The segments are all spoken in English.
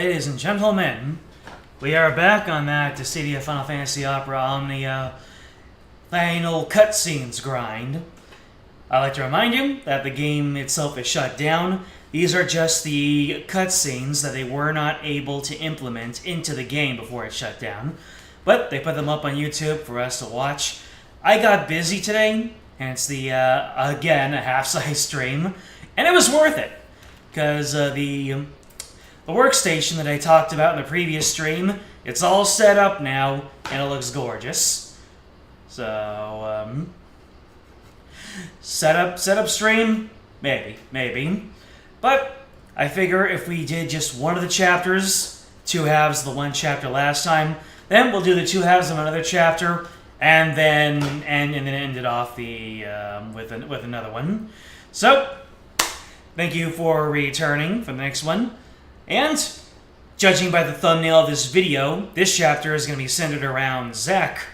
ladies and gentlemen, we are back on that Dissidia Final Fantasy Opera Omnia final cutscenes grind. I'd like to remind you that the game itself is shut down. These are just the cutscenes that they were not able to implement into the game before it shut down. But they put them up on YouTube for us to watch. I got busy today, hence the, again, a half-size stream, and it was worth it. Because the workstation that I talked about in the previous stream, it's all set up now, and it looks gorgeous. So, set up stream? Maybe. But I figure if we did just one of the chapters, 2 halves of the one chapter last time, then we'll do the 2 halves of another chapter, and then end it off the with another one. So, thank you for returning for the next one. And, judging by the thumbnail of this video, this chapter is going to be centered around Zack.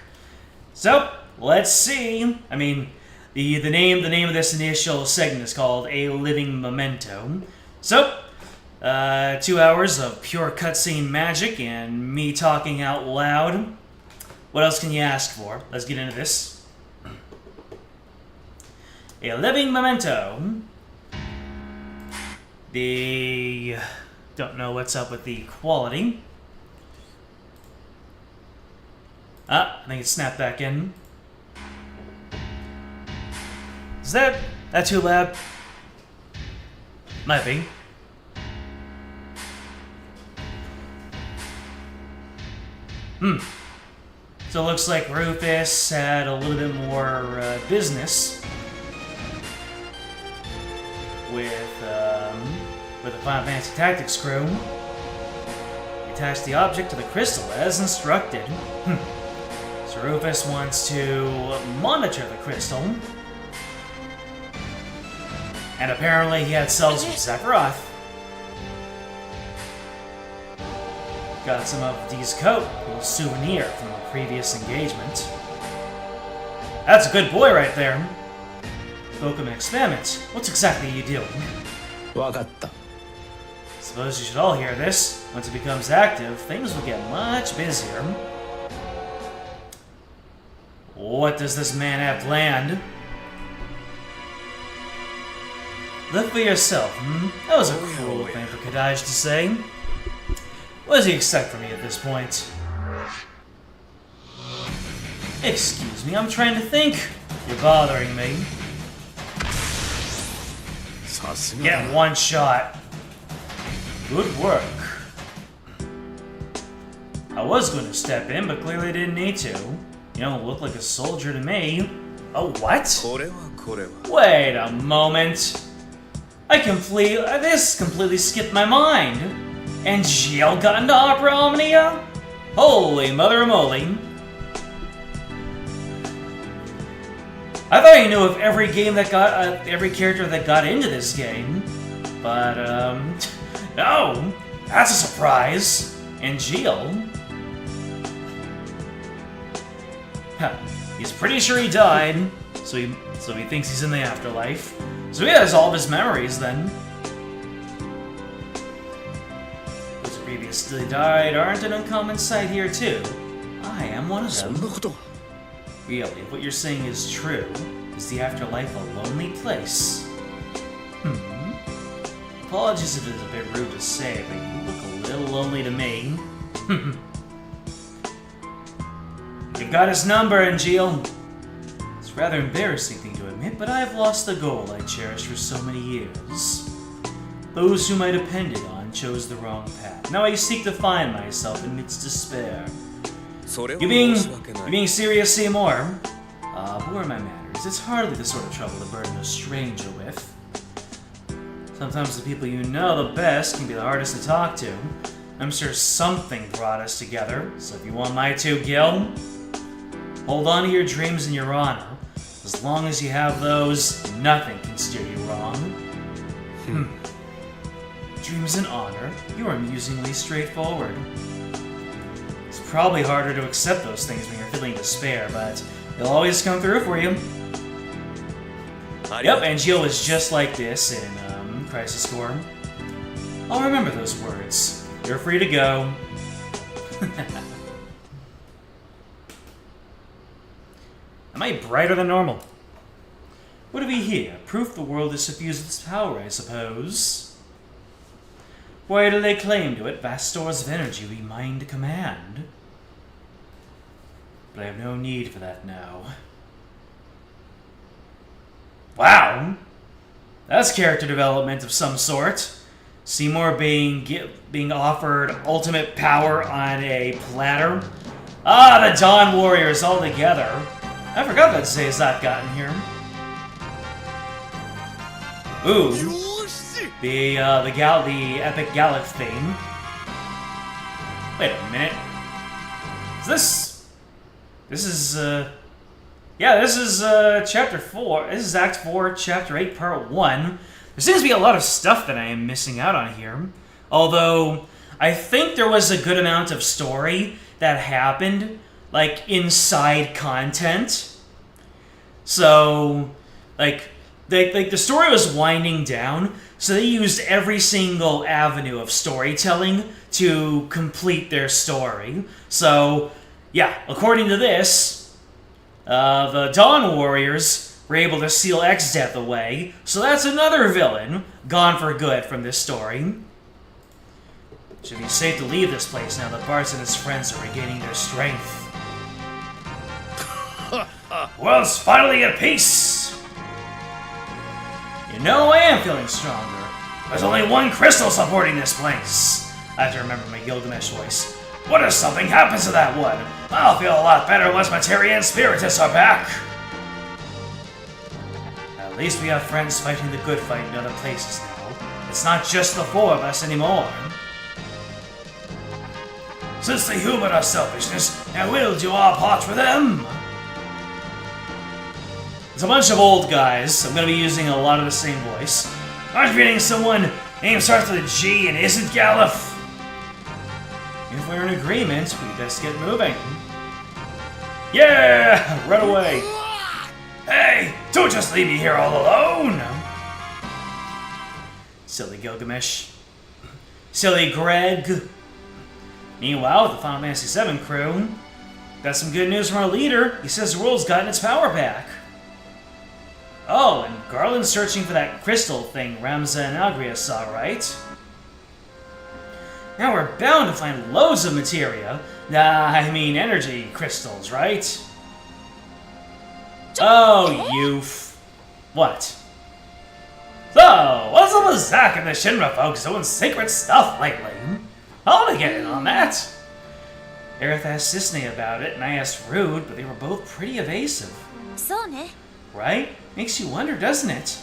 So, let's see. I mean, the name of this initial segment is called A Living Memento. So, 2 hours of pure cutscene magic and me talking out loud. What else can you ask for? Let's get into this. A Living Memento. Don't know what's up with the quality. I think it snapped back in. Is that too loud? Might be. So it looks like Rufus had a little bit more business with the Final Fantasy Tactics crew. He attached the object to the crystal as instructed. So Rufus wants to monitor the crystal. And apparently he had cells from Sephiroth. Got some of Dee's coat, a little souvenir from a previous engagement. That's a good boy right there. Spoke of an experiment. What exactly are you doing? Wakatta. Suppose you should all hear this. Once it becomes active, things will get much busier. What does this man have planned? Look for yourself, That was a cruel thing for Kadaj to say. What does he expect from me at this point? Excuse me, I'm trying to think. You're bothering me. Get one shot. Good work. I was going to step in, but clearly didn't need to. You don't look like a soldier to me. Oh, what? Wait a moment. This completely skipped my mind. And Jill got into Opera Omnia? Holy mother of moly. I thought you knew of every game that got, every character that got into this game. But, no. That's a surprise. And Jill? He's pretty sure he died, so he thinks he's in the afterlife. So he has all of his memories, then. Those who previously died aren't an uncommon sight here, too. I am one of them. Really, if what you're saying is true, is the afterlife a lonely place? Apologies if it's a bit rude to say, but you look a little lonely to me. You've got his number, Angeal. It's a rather embarrassing thing to admit, but I've lost the goal I cherished for so many years. Those whom I depended on chose the wrong path. Now I seek to find myself amidst despair. You being serious, Seymour? But where are my manners? It's hardly the sort of trouble to burden a stranger with. Sometimes the people you know the best can be the hardest to talk to. I'm sure something brought us together, so if you want my 2 Gil, hold on to your dreams and your honor. As long as you have those, nothing can steer you wrong. Dreams and honor? You are amusingly straightforward. It's probably harder to accept those things when you're feeling despair, but they'll always come through for you. Yep, Angeal was just like this in Crisis Core. I'll remember those words. You're free to go. Am I brighter than normal? What do we hear? Proof the world is suffused with its power, I suppose. Why do they claim to it? Vast stores of energy we mind to command. But I have no need for that now. Wow! That's character development of some sort. Seymour being offered ultimate power on a platter. Ah, the Dawn Warriors all together. I forgot that Zayzat got in here. Ooh, the epic Gallic theme. Wait a minute. This is chapter 4. This is Act 4, Chapter 8, Part 1. There seems to be a lot of stuff that I am missing out on here. Although, I think there was a good amount of story that happened, like, inside content. So, the story was winding down, so they used every single avenue of storytelling to complete their story. So, yeah, according to this, the Dawn Warriors were able to seal X-Death away, so that's another villain gone for good from this story. Should be safe to leave this place now that Bart and his friends are regaining their strength. World's finally at peace! You know, I am feeling stronger. There's only one crystal supporting this place. I have to remember my Gilgamesh voice. What if something happens to that one? I'll feel a lot better once Materia and Spiritus are back. At least we have friends fighting the good fight in other places now. It's not just the four of us anymore. Since they humor our selfishness, and we'll do our part for them. It's a bunch of old guys. I'm going to be using a lot of the same voice. Aren't you reading someone name starts with a G and isn't Galif? If we're in agreement, we best get moving. Yeah! Right away. Hey! Don't just leave me here all alone! Silly Gilgamesh. Silly Greg. Meanwhile, with the Final Fantasy VII crew, got some good news from our leader. He says the world's gotten its power back. Oh, and Garland's searching for that crystal thing Ramza and Agria saw, right? Now we're bound to find loads of materia. Energy crystals, right? Oh, you What? So, what's up with Zack and the Shinra folks doing secret stuff lately? I want to get in on that. Aerith asked Cisne about it, and I asked Rude, but they were both pretty evasive. Right? Makes you wonder, doesn't it?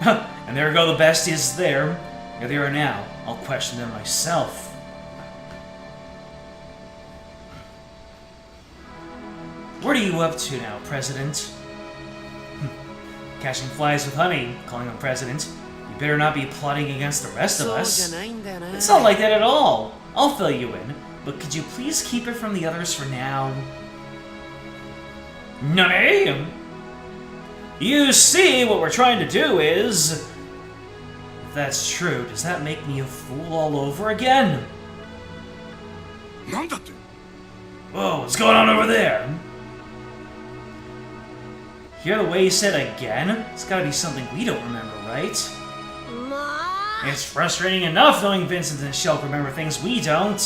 And there go the besties there. Here they are now. I'll question them myself. What are you up to now, President? Catching flies with honey, calling him President. You better not be plotting against the rest of us. It's not like that at all. I'll fill you in, but could you please keep it from the others for now? Nani? You see, what we're trying to do is... If that's true, does that make me a fool all over again? Whoa, what's going on over there? Hear the way he said again? It's gotta be something we don't remember, right? It's frustrating enough knowing Vincent and Shulk remember things we don't.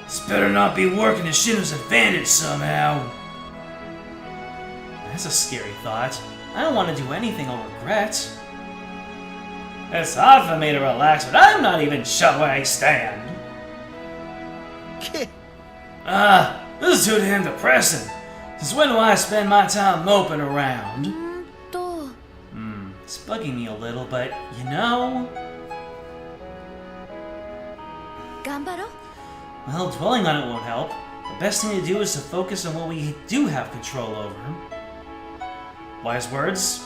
This better not be working to Shinra's advantage somehow. That's a scary thought. I don't want to do anything I'll regret. It's hard for me to relax, but I'm not even sure where I stand. This is too damn depressing. Since when do I spend my time moping around? It's bugging me a little, but you know... Well, dwelling on it won't help. The best thing to do is to focus on what we do have control over. Wise words?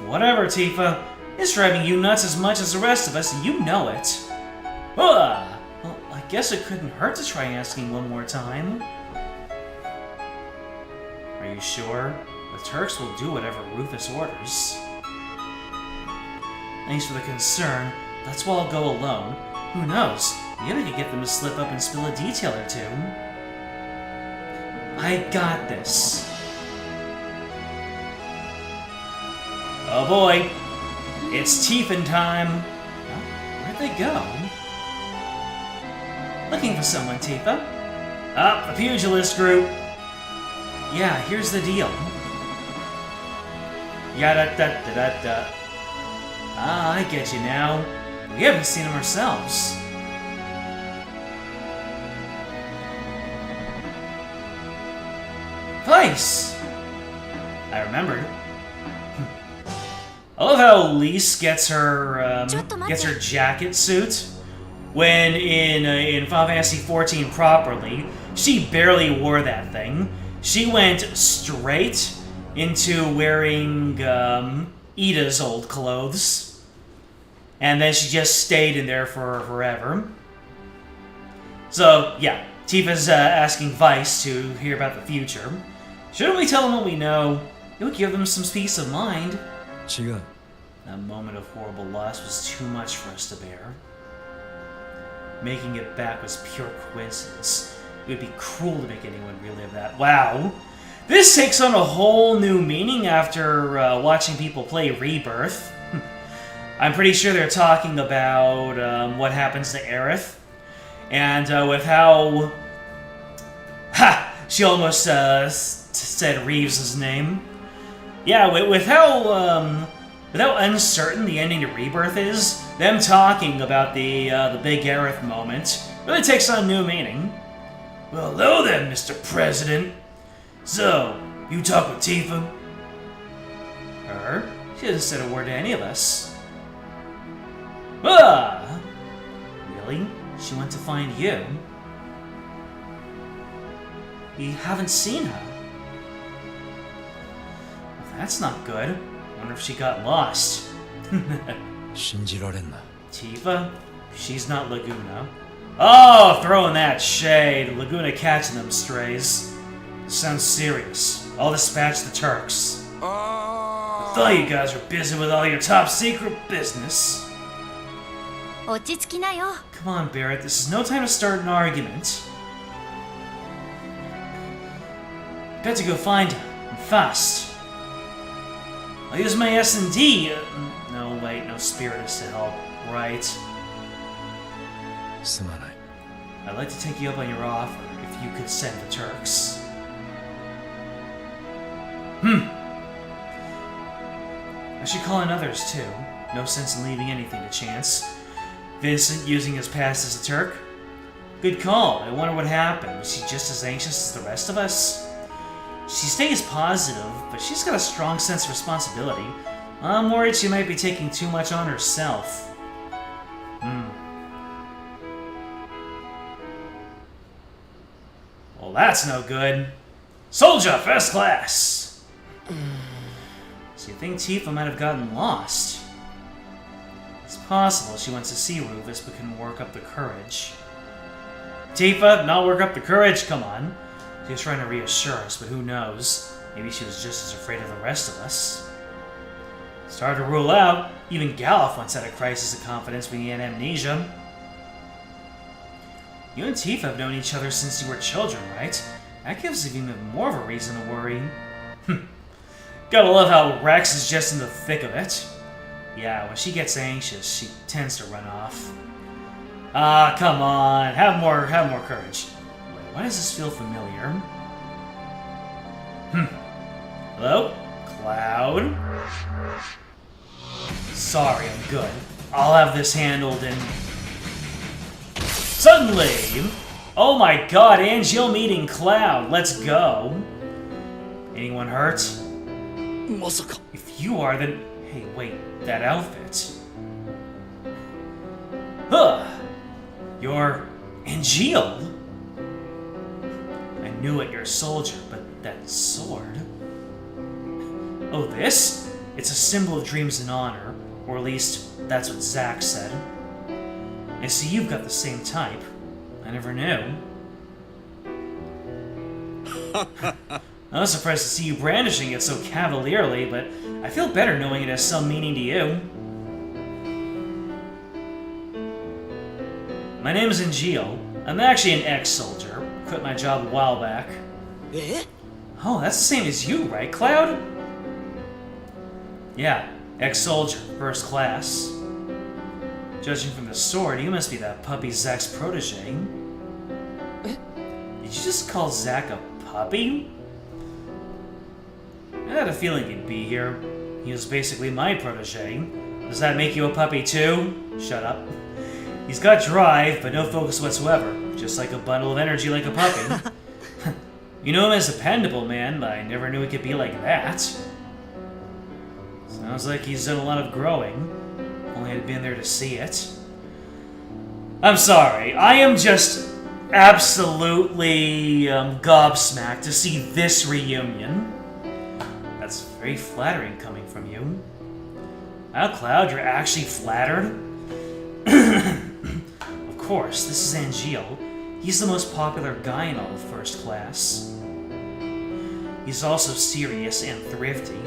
Whatever, Tifa. It's driving you nuts as much as the rest of us, and you know it. Well, I guess it couldn't hurt to try asking one more time. Are you sure? The Turks will do whatever Rufus orders. Thanks for the concern. That's why I'll go alone. Who knows? Maybe I could get them to slip up and spill a detail or two. I got this. Oh boy. It's Tiefin time. Where'd they go? Looking for someone, Tifa. Ah, the pugilist group. Yeah, here's the deal. Yada-da-da-da-da. Ah, I get you now. We haven't seen him ourselves. Vice! I remembered. I love how Lise gets her jacket suit. When in Final Fantasy XIV properly, she barely wore that thing. She went straight into wearing Ida's old clothes. And then she just stayed in there for forever. So, yeah, Tifa's asking Vice to hear about the future. Shouldn't we tell them what we know? It would give them some peace of mind. That moment of horrible loss was too much for us to bear. Making it back was pure coincidence. It would be cruel to make anyone relive that. Wow! This takes on a whole new meaning after watching people play Rebirth. I'm pretty sure they're talking about what happens to Aerith. And with how... Ha! She almost said Reeves' name. Yeah, with how uncertain the ending to Rebirth is, them talking about the big Aerith moment really takes on new meaning. Well, hello then, Mr. President. So, you talk with Tifa? Her? She hasn't said a word to any of us. Ah! Really? She went to find you? You haven't seen her? Well, that's not good. Wonder if she got lost. Tifa? She's not Laguna. Oh, throwing that shade. Laguna catching them strays. Sounds serious. I'll dispatch the Turks. I thought you guys were busy with all your top secret business. Come on, Barrett. This is no time to start an argument. Got to go find her. And fast. I'll use my S&D. No, wait, no Spiritus to help. Right. I'd like to take you up on your offer, if you could send the Turks. I should call in others, too. No sense in leaving anything to chance. Vincent using his past as a Turk? Good call. I wonder what happened. Was she just as anxious as the rest of us? She stays positive, but she's got a strong sense of responsibility. I'm worried she might be taking too much on herself. Well, that's no good. Soldier, first class! So you think Tifa might have gotten lost? It's possible she went to see Rufus but couldn't work up the courage. Tifa, not work up the courage? Come on. She was trying to reassure us, but who knows? Maybe she was just as afraid of the rest of us. It's hard to rule out. Even Galuf once had a crisis of confidence when he had amnesia. You and Tifa have known each other since you were children, right? That gives you even more of a reason to worry. Gotta love how Rex is just in the thick of it. Yeah, when she gets anxious, she tends to run off. Ah, come on. Have more courage. Wait, why does this feel familiar? Hello? Cloud? Sorry, I'm good. I'll have this handled in... Suddenly! Oh my god, Angel meeting Cloud. Let's go. Anyone hurt? If you are, then... Hey, wait. That outfit. Huh! You're... Angel? I knew it, you're a soldier, but that sword... Oh, this? It's a symbol of dreams and honor. Or at least, that's what Zack said. I see you've got the same type. I never knew. I was surprised to see you brandishing it so cavalierly, but I feel better knowing it has some meaning to you. My name is Angel. I'm actually an ex-soldier. Quit my job a while back. Oh, that's the same as you, right, Cloud? Yeah, ex-soldier, first class. Judging from the sword, you must be that puppy Zack's protege. Did you just call Zack a puppy? I had a feeling he'd be here. He was basically my protege. Does that make you a puppy too? Shut up. He's got drive, but no focus whatsoever. Just like a bundle of energy like a puppy. You know him as dependable, man, but I never knew he could be like that. Sounds like he's done a lot of growing. Only I'd been there to see it. I'm sorry, I am just absolutely gobsmacked to see this reunion. That's very flattering coming from you. Wow, Cloud, you're actually flattered? Of course, this is Angel. He's the most popular guy in all of first class. He's also serious and thrifty.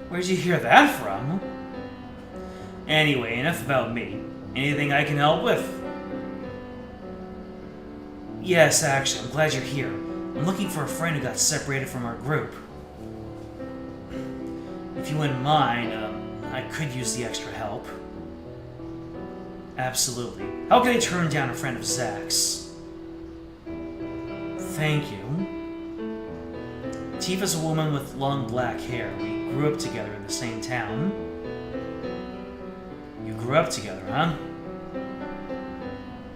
Where'd you hear that from? Anyway, enough about me. Anything I can help with? Yes, actually, I'm glad you're here. I'm looking for a friend who got separated from our group. If you wouldn't mind, I could use the extra help. Absolutely. How can I turn down a friend of Zack's? Thank you. Tifa's a woman with long black hair. We grew up together in the same town. You grew up together, huh?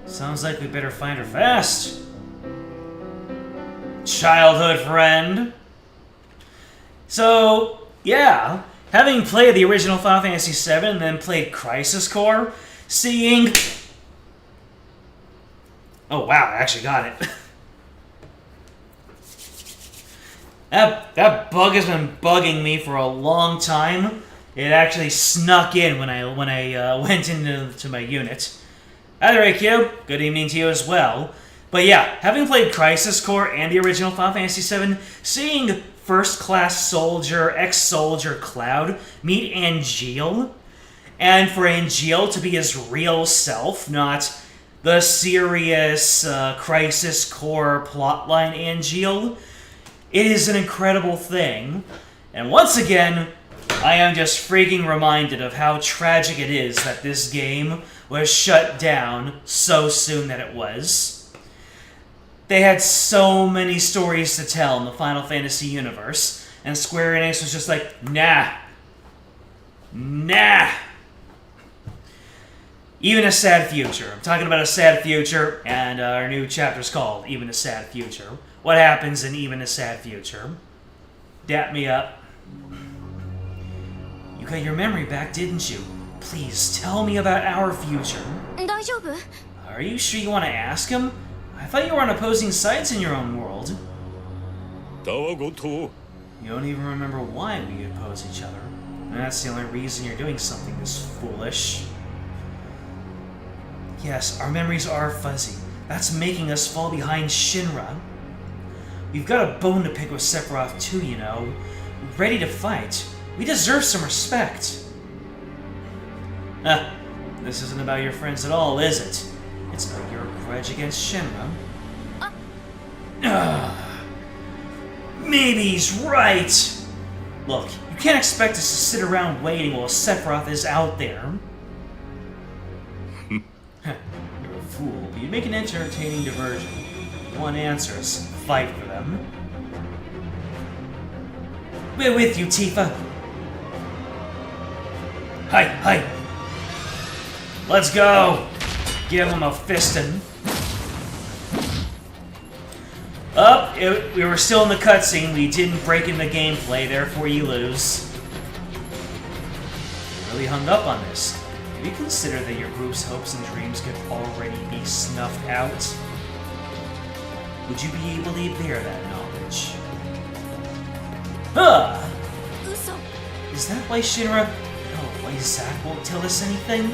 Sounds like we better find her fast. Childhood friend. So, yeah. Having played the original Final Fantasy VII and then played Crisis Core, seeing... Oh wow, I actually got it. That bug has been bugging me for a long time. It actually snuck in when I went into my unit. Hi there, AQ. Good evening to you as well. But yeah, having played Crisis Core and the original Final Fantasy VII, seeing first-class soldier, ex-soldier Cloud meet Angel, and for Angel to be his real self, not the serious Crisis Core plotline Angel, it is an incredible thing. And once again, I am just freaking reminded of how tragic it is that this game was shut down so soon that it was. They had so many stories to tell in the Final Fantasy universe, and Square Enix was just like, nah. Nah. Even a Sad Future. I'm talking about a Sad Future, and our new chapter's called Even a Sad Future. What happens in Even a Sad Future? Dap me up. You got your memory back, didn't you? Please, tell me about our future. Are you sure you want to ask him? I thought you were on opposing sides in your own world. You don't even remember why we oppose each other. And that's the only reason you're doing something this foolish. Yes, our memories are fuzzy. That's making us fall behind Shinra. We've got a bone to pick with Sephiroth too, you know. We're ready to fight. We deserve some respect. This isn't about your friends at all, is it? It's about your grudge against Shinra. Maybe he's right. Look, you can't expect us to sit around waiting while Sephiroth is out there. You're a fool, but you'd make an entertaining diversion. One answer is fight for them. We're with you, Tifa. Hi. Let's go. Give him a fistin'. We were still in the cutscene. We didn't break in the gameplay, therefore you lose. Really hung up on this. Have you considered that your group's hopes and dreams could already be snuffed out? Would you be able to bear that knowledge? Is that why Shinra... No, why Zack won't tell us anything?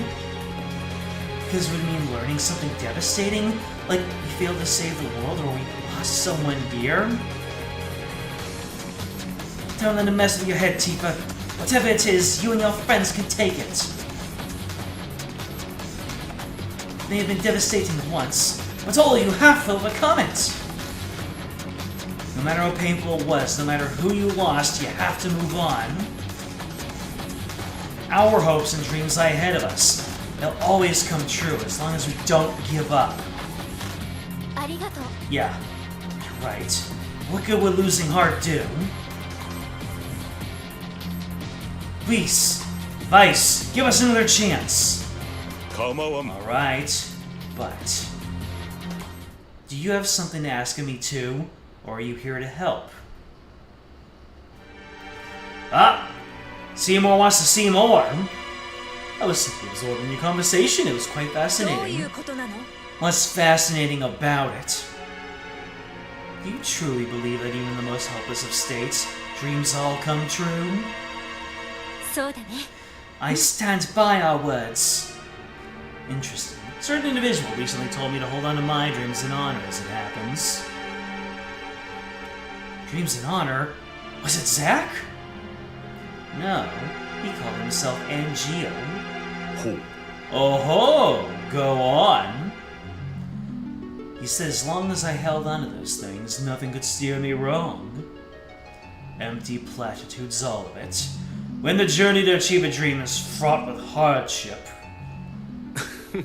Because it would mean learning something devastating? Like we failed to save the world or we lost someone dear? Don't let it mess with your head, Tifa. Whatever it is, you and your friends can take it. may have been devastating once, but all you have to overcome it. No matter how painful it was, no matter who you lost, you have to move on. Our hopes and dreams lie ahead of us. They'll always come true as long as we don't give up. Yeah, you're right. What good would losing heart do? Please, Vice, give us another chance. Alright, but... do you have something to ask of me too? Or are you here to help? Ah! Seymour wants to see more! I was simply absorbing your conversation. It was quite fascinating. What's fascinating about it? Do you truly believe that even in the most helpless of states, dreams all come true? I stand by our words. Interesting. A certain individual recently told me to hold on to my dreams in honor as it happens. Dreams in honor? Was it Zack? No, he called himself Angio. Oh ho! Go on! He said as long as I held on to those things, nothing could steer me wrong. Empty platitudes, all of it. When the journey to achieve a dream is fraught with hardship,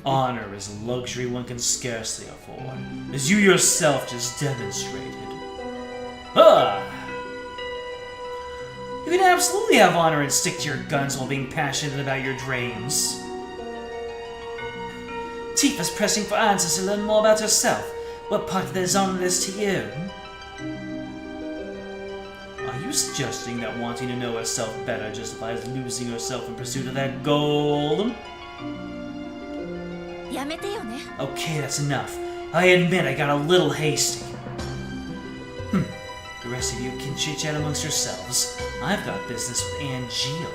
honor is a luxury one can scarcely afford, as you yourself just demonstrated. Ah! You can absolutely have honor and stick to your guns while being passionate about your dreams. Tifa's pressing for answers to learn more about herself. What part of their honor is to you? Are you suggesting that wanting to know herself better justifies losing herself in pursuit of that goal? Okay, that's enough. I admit I got a little hasty. The rest of you can chit-chat amongst yourselves. I've got business with Angio.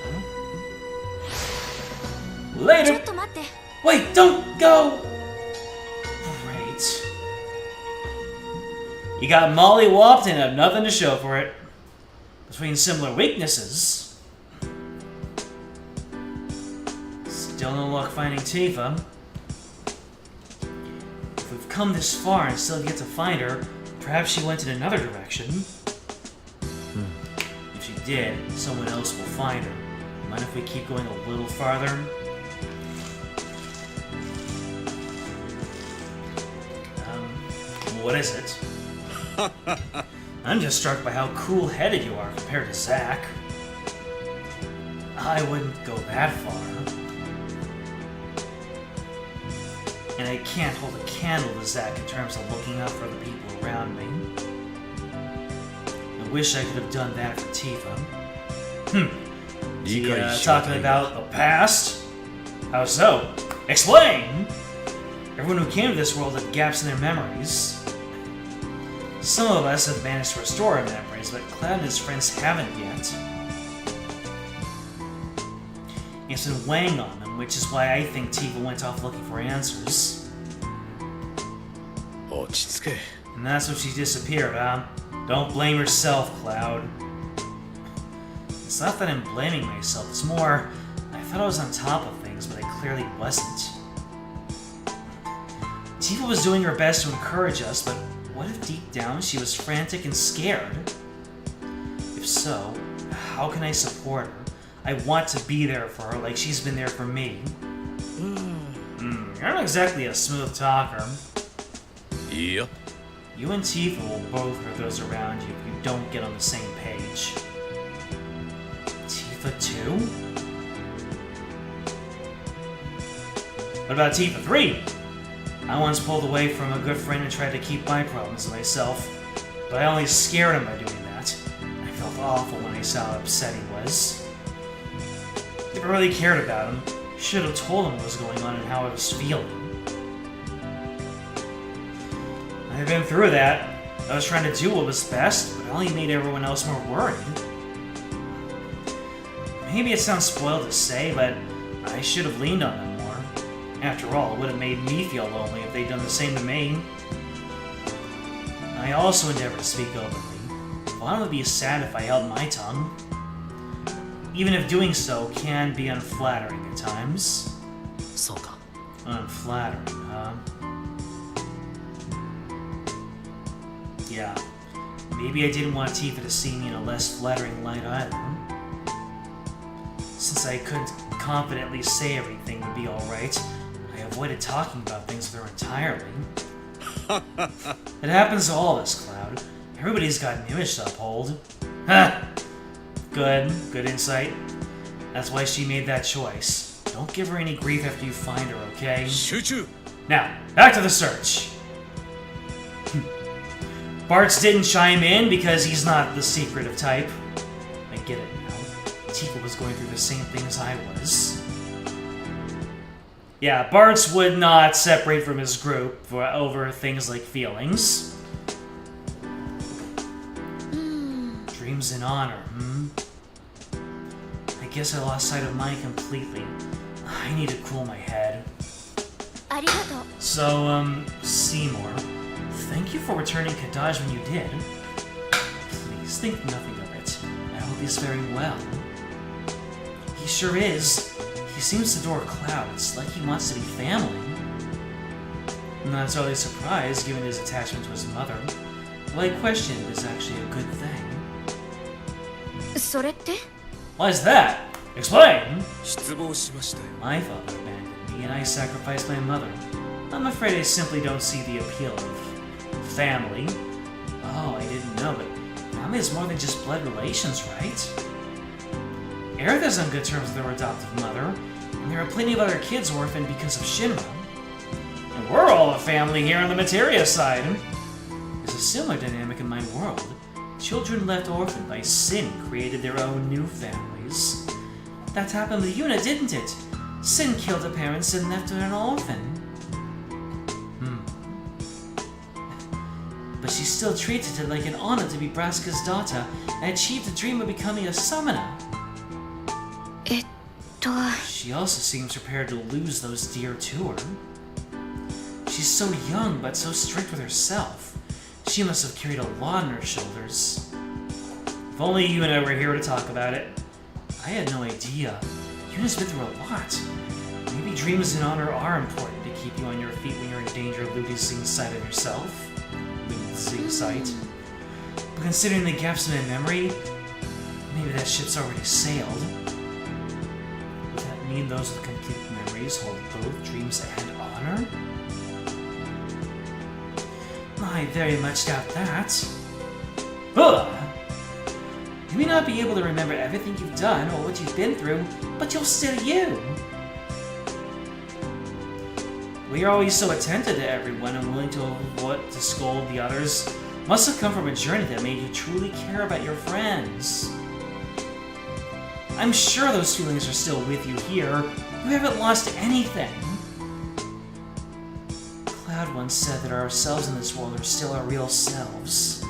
Later! Wait, don't go! Great. You got molly-whopped and have nothing to show for it. Between similar weaknesses. Still no luck finding Tifa. If we've come this far and still yet to find her, perhaps she went in another direction. If she did, someone else will find her. Mind if we keep going a little farther? What is it? I'm just struck by how cool-headed you are compared to Zack. I wouldn't go that far. And I can't hold a candle to Zack in terms of looking out for the people around me. I wish I could have done that for Tifa. Talking about the past? How so? Explain! Everyone who came to this world had gaps in their memories. Some of us have managed to restore our memories, but Cloud and his friends haven't yet. It's been weighing on them, which is why I think Tifa went off looking for answers. And that's when she disappeared, huh? Don't blame yourself, Cloud. It's not that I'm blaming myself, it's more, I thought I was on top of things, but I clearly wasn't. Tifa was doing her best to encourage us, but what if deep down she was frantic and scared? If so, how can I support her? I want to be there for her like she's been there for me. You're not exactly a smooth talker. Yep. You and Tifa will both hurt those around you if you don't get on the same page. Tifa too? What about Tifa 3? I once pulled away from a good friend and tried to keep my problems to myself, but I only scared him by doing that. I felt awful when I saw how upset he was. If I really cared about him, I should have told him what was going on and how I was feeling. I've been through that. I was trying to do what was best, but it only made everyone else more worried. Maybe it sounds spoiled to say, but I should have leaned on them more. After all, it would have made me feel lonely if they'd done the same to me. I also endeavor to speak openly. Well, I would be sad if I held my tongue. Even if doing so can be unflattering at times. Unflattering, huh? Yeah. Maybe I didn't want Tifa to see me in a less flattering light either. Since I couldn't confidently say everything would be alright, I avoided talking about things with her entirely. It happens to all of us, Cloud. Everybody's got an image to uphold. Ha! Good insight. That's why she made that choice. Don't give her any grief after you find her, okay? 集中 Now, back to the search. Bartz didn't chime in because he's not the secretive type. I get it now. Tifa was going through the same thing as I was. Yeah, Bartz would not separate from his group over things like feelings. Dreams in honor, I guess I lost sight of mine completely. I need to cool my head. So, Seymour, thank you for returning Kadaj when you did. Please think nothing of it. I hope he's faring well. He sure is. He seems to adore Cloud. It's like he wants to be family. I'm not totally surprised, given his attachment to his mother. Well, I question it is actually a good thing. Why is that? Explain! 失望しましたよ My father abandoned me, and I sacrificed my mother. I'm afraid I simply don't see the appeal of family. Oh, I didn't know, but family is more than just blood relations, right? Aerith is on good terms with her adoptive mother, and there are plenty of other kids orphaned because of Shinra. And we're all a family here on the Materia side. There's a similar dynamic in my world. Children left orphaned by Sin created their own new families. That happened with Yuna, didn't it? Sin killed her parents and left her an orphan. But she still treated it like an honor to be Braska's daughter and achieved the dream of becoming a summoner. She also seems prepared to lose those dear to her. She's so young, but so strict with herself. She must have carried a lot on her shoulders. If only you and I were here to talk about it. I had no idea. Yuna's been through a lot. Maybe dreams in honor are important to keep you on your feet when you're in danger of losing sight of yourself. Losing sight. But considering the gaps in my memory, maybe that ship's already sailed. Would that mean those with complete memories hold both dreams and honor? I very much doubt that. Ugh! You may not be able to remember everything you've done or what you've been through, but you're still you. Well, you're always so attentive to everyone and willing to scold the others. Must have come from a journey that made you truly care about your friends. I'm sure those feelings are still with you here. You haven't lost anything. Cloud once said that ourselves in this world are still our real selves.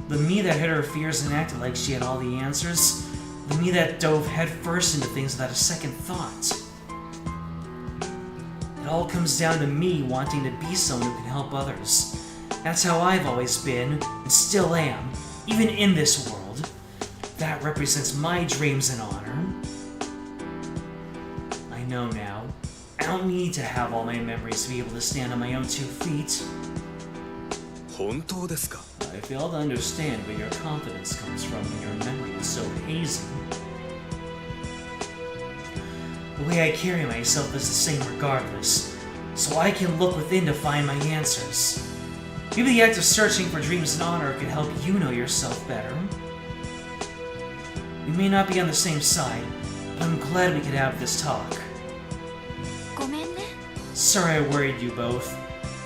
The me that hid her fears and acted like she had all the answers. The me that dove headfirst into things without a second thought. It all comes down to me wanting to be someone who can help others. That's how I've always been, and still am, even in this world. That represents my dreams and honor. I know now. I don't need to have all my memories to be able to stand on my own 2 feet. 本当ですか I fail to understand where your confidence comes from when your memory is so hazy. The way I carry myself is the same regardless, so I can look within to find my answers. Maybe the act of searching for dreams and honor could help you know yourself better. We may not be on the same side, but I'm glad we could have this talk. Sorry I worried you both.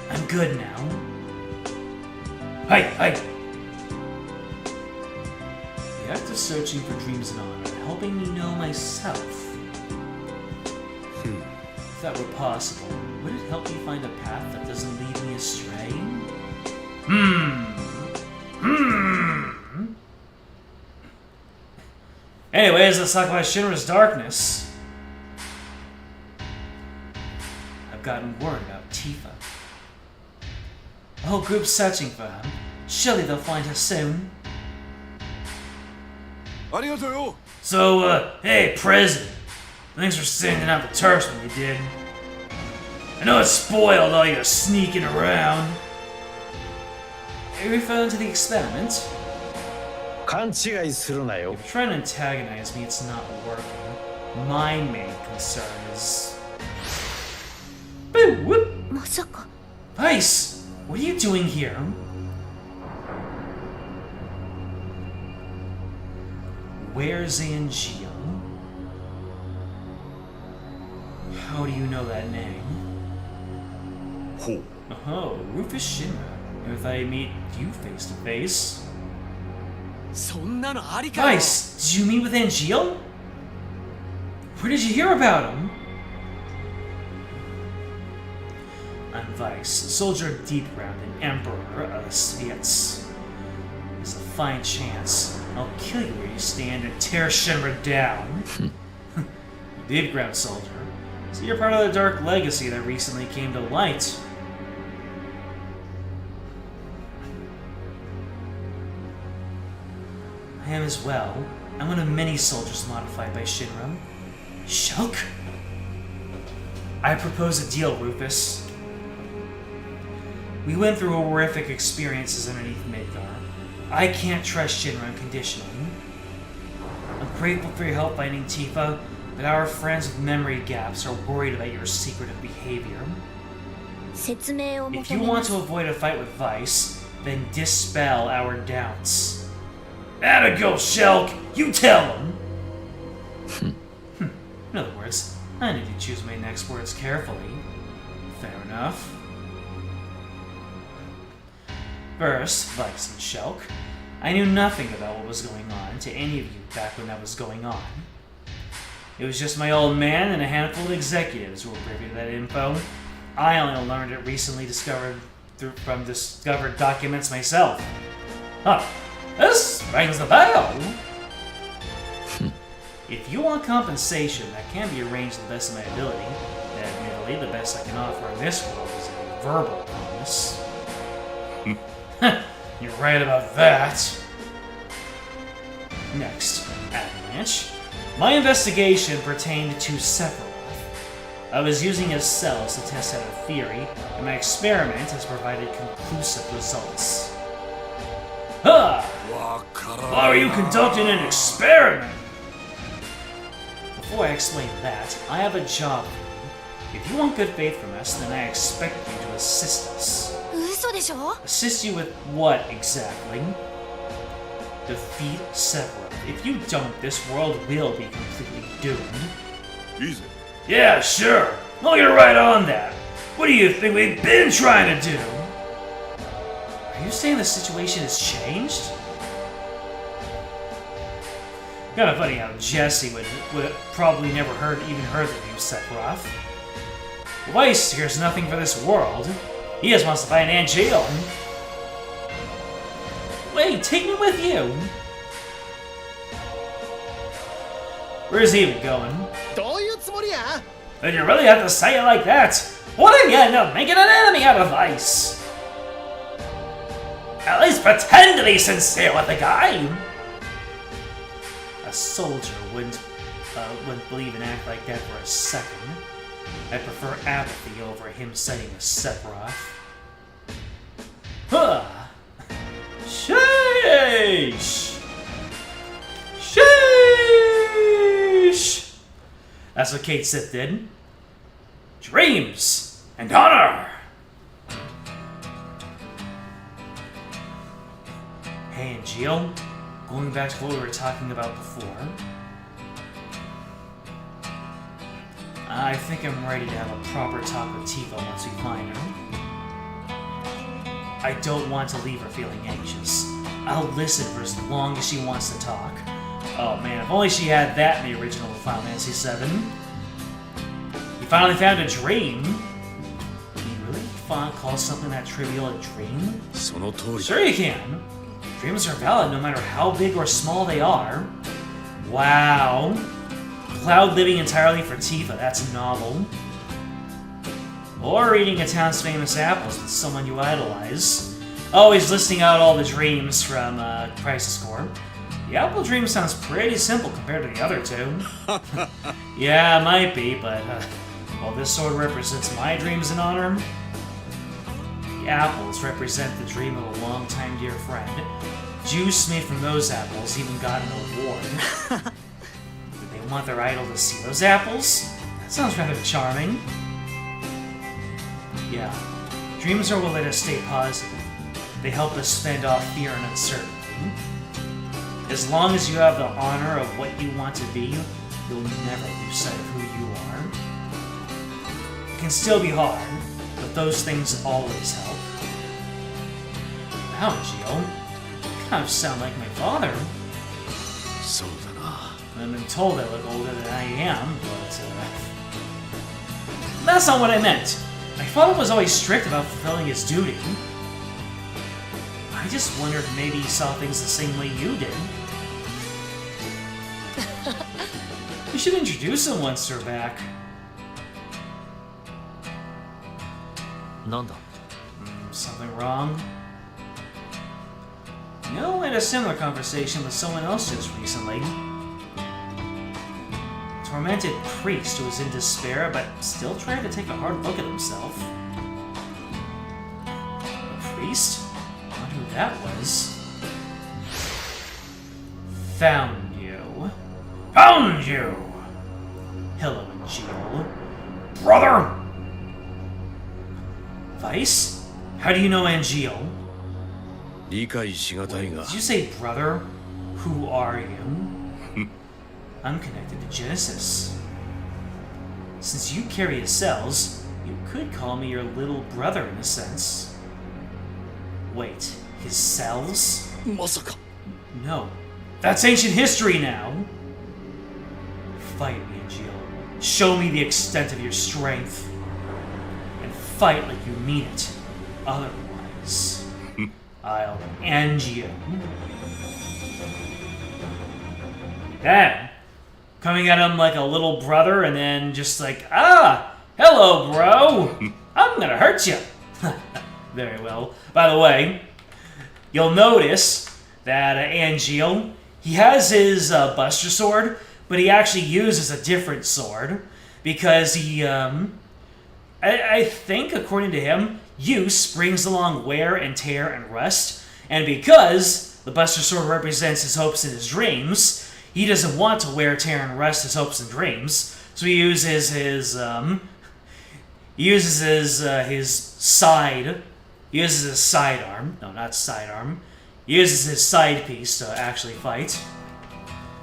I'm good now. Hi! The act of searching for dreams and honor, helping me know myself. If that were possible, would it help me find a path that doesn't lead me astray? Anyways, let's talk about Shinra's darkness. I've gotten word about Tifa. The whole group's searching for her. Surely they'll find her soon. ありがとうよ So, hey, President. Thanks for sending out the Turks when you did. I know it spoiled all your sneaking around. Are you referring to the experiment? 勘違いするなよ If you're trying to antagonize me, it's not working. My main concern is... Boo! Whoop! まさか Vice! What are you doing here? Where's Angeal? How do you know that name? ほう Oh, Rufus Shinra. Never thought I'd meet you face to face. そんなのありか Vice, did you meet with Angeal? Where did you hear about him? I'm Vice, soldier of Deep Ground and Emperor of the Sviets. There's a fine chance I'll kill you where you stand and tear Shinra down. Deep Ground soldier. So you're part of the dark legacy that recently came to light. I am as well. I'm one of many soldiers modified by Shinra. Shulk? I propose a deal, Rufus. We went through horrific experiences underneath Midgar. I can't trust Shinra unconditionally. I'm grateful for your help finding Tifa, but our friends with memory gaps are worried about your secretive behavior. 説明を If 求 you め want ます to avoid a fight with Vice, then dispel our doubts. Atta-go, Shulk! You tell him! In other words, I need to choose my next words carefully. Fair enough. First, Vice and Shulk. I knew nothing about what was going on to any of you back when that was going on. It was just my old man and a handful of executives who were privy to that info. I only learned it recently from discovered documents myself. Huh. This rings the bell! If you want compensation that can be arranged to the best of my ability, then admittedly the best I can offer in this world is a verbal promise. You're right about that. Next, Avalanche. My investigation pertained to Sephiroth. I was using his cells to test out a theory, and my experiment has provided conclusive results. Huh! わからん Why are you conducting an experiment? Before I explain that, I have a job for you. If you want good faith from us, then I expect you to assist us. 嘘でしょ Assist you with what exactly? Defeat Sephiroth. If you don't, this world will be completely doomed. いいぜ Yeah, sure. I'll get right on that. What do you think we've been trying to do? Are you saying the situation has changed? Kind of funny how Jesse would probably never even heard the name Sephiroth. Weiss hears nothing for this world. He just wants to find Angeal. Wait, take me with you. Where's he even going? どういうつもりや Did you really have to say it like that? What if you end up making an enemy out of Ice? At least pretend to be sincere with the guy. A soldier wouldn't believe and act like that for a second. I prefer apathy over him setting a Sephiroth. Huh. Sheesh! Sheesh! That's what Kate Sith did. Dreams and honor! Hey, Angeal. Going back to what we were talking about before. I think I'm ready to have a proper talk with Tifa once we find her. I don't want to leave her feeling anxious. I'll listen for as long as she wants to talk. Oh man, if only she had that in the original Final Fantasy VII. You finally found a dream? Can you really call something that trivial a dream? その通り Sure you can. Dreams are valid no matter how big or small they are. Wow. Cloud living entirely for Tifa, that's novel. Or eating a town's famous apples with someone you idolize. Always listing out all the dreams from Crisis Core. The apple dream sounds pretty simple compared to the other two. Yeah, it might be, but well, this sword represents my dreams and honor. The apples represent the dream of a longtime dear friend. Juice made from those apples even got an award. Did they want their idol to see those apples? That sounds rather charming. Yeah. Dreams are what let us stay positive. They help us fend off fear and uncertainty. As long as you have the honor of what you want to be, you'll never lose sight of who you are. It can still be hard, but those things always help. Wow, Gio. You kind of sound like my father. そうだな。 I've been told I look older than I am, but that's not what I meant. My father was always strict about fulfilling his duty. I just wonder if maybe he saw things the same way you did. You should introduce him once they're back. なんだ Something wrong? No, I had a similar conversation with someone else just recently. Tormented priest who was in despair but still tried to take a hard look at himself. A priest? I wonder who that was. Found you. Found you! Hello, Jill. Brother! Vice? How do you know Angeal? 理解しがたいが Did you say brother? Who are you? I'm connected to Genesis. Since you carry his cells, you could call me your little brother in a sense. Wait, his cells? まさか No. That's ancient history now! Fight me, Angeal. Show me the extent of your strength. And fight like you mean it. Otherwise, I'll end you. Then, coming at him like a little brother and then just like, ah, hello, bro. I'm gonna hurt you. Very well. By the way, you'll notice that Angeal, he has his Buster Sword, but he actually uses a different sword because he, I think, according to him, use brings along wear and tear and rust, and because the Buster Sword represents his hopes and his dreams, he doesn't want to wear, tear, and rust his hopes and dreams, so he uses his sidearm. No, not sidearm. He uses his side piece to actually fight.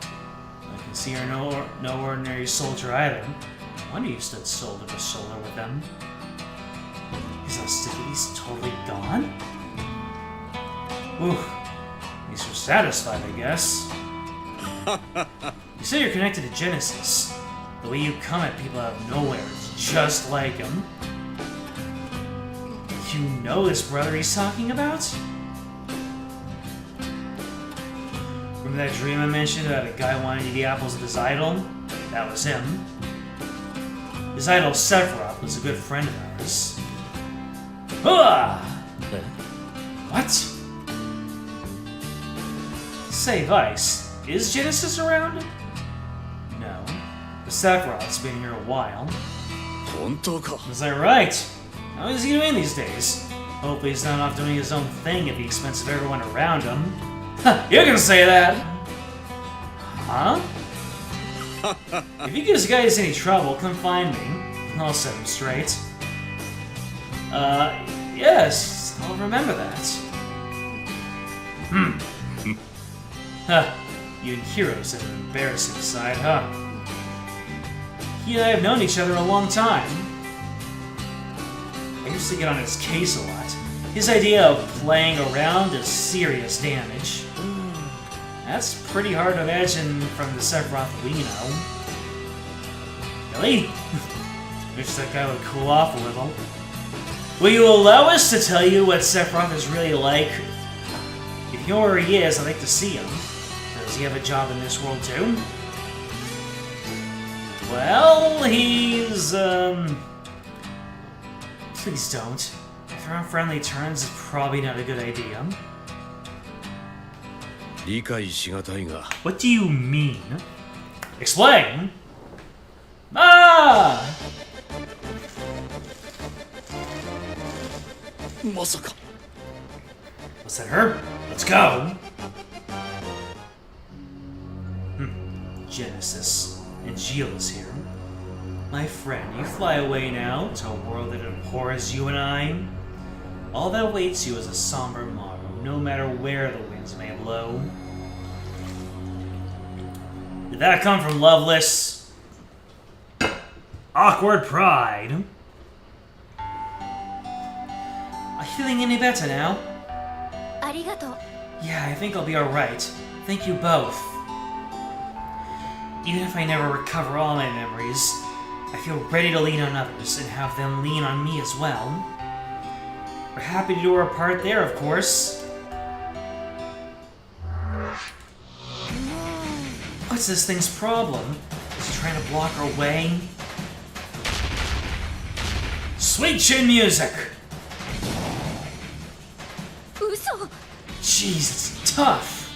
I can see you're no ordinary soldier either. I wonder you stood shoulder to shoulder with them. His hostility's totally gone? Ooh, at least you're satisfied, I guess. You say you're connected to Genesis. The way you come at people out of nowhere is just like him. You know this brother he's talking about? Remember that dream I mentioned about a guy wanting to eat the apples of his idol? That was him. His idol Sephiroth was a good friend of ours. Hooah! What? Say, Vice, is Genesis around? No. But Sephiroth's been here a while. 本当か Was that right? How is he doing these days? Hopefully he's not off doing his own thing at the expense of everyone around him. You can say that! Huh? If you give guys any trouble, come find me. I'll set him straight. Yes, I'll remember that. Huh. You and Heroes have an embarrassing side, huh? He and I have known each other a long time. I used to get on his case a lot. His idea of playing around does serious damage. That's pretty hard to imagine from the Sephiroth we know. Really? Wish that guy would cool off a little. Will you allow us to tell you what Sephiroth is really like? If you know where he is, I'd like to see him. Does he have a job in this world too? Well, he's, Please don't. If they're on friendly terms, it's probably not a good idea. 理解しがたいが What do you mean? Explain! Ah! まさか Was that her? Let's go! Genesis. And Gilles is here. My friend, you fly away now to a world that abhors you and I. All that awaits you is a somber morrow, no matter where the winds may blow. Did that come from Loveless? Awkward pride. Are you feeling any better now? ありがとう。 Yeah, I think I'll be alright. Thank you both. Even if I never recover all my memories, I feel ready to lean on others and have them lean on me as well. We're happy to do our part there, of course. What's this thing's problem? Is it trying to block our way? Sweet chin music! 嘘。 Jeez, it's tough.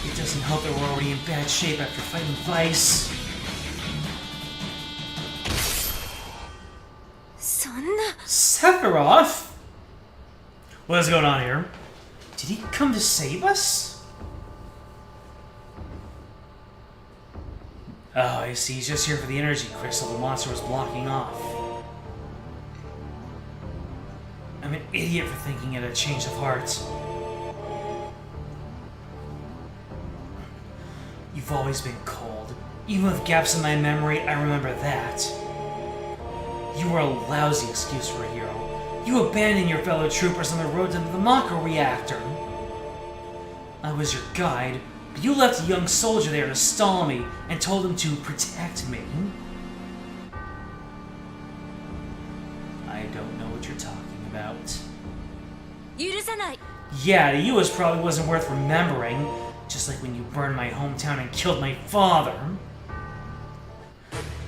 It doesn't help that we're already in bad shape after fighting Vice. そんな。 Sephiroth? What is going on here? Did he come to save us? Oh, I see. He's just here for the energy crystal the monster was blocking off. I'm an idiot for thinking it had a change of heart. You've always been cold. Even with gaps in my memory, I remember that. You were a lousy excuse for a hero. You abandoned your fellow troopers on the road to the Mako reactor. I was your guide, but you left a young soldier there to stall me and told him to protect me. I don't know what you're talking about. 許さない。 Yeah, to you it probably wasn't worth remembering. Just like when you burned my hometown and killed my father.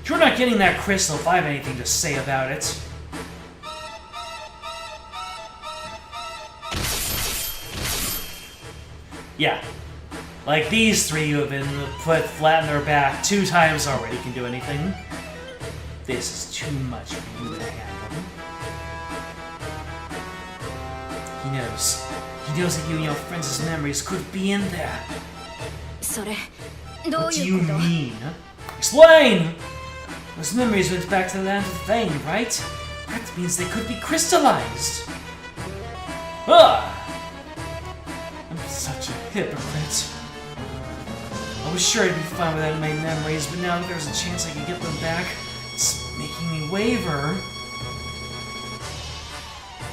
You're not getting that crystal if I have anything to say about it. Yeah. Like these three who have been put flat on their back 2 times already can do anything. This is too much for you to handle. He knows. He knows that you and your friends' memories could be in there. それ、ど What う do い you うこと？ mean? Explain! Those memories went back to the land of Thane, right? That means they could be crystallized. Ah! I'm such a hypocrite. I was sure I'd be fine without my memories, but now that there's a chance I can get them back, it's making me waver.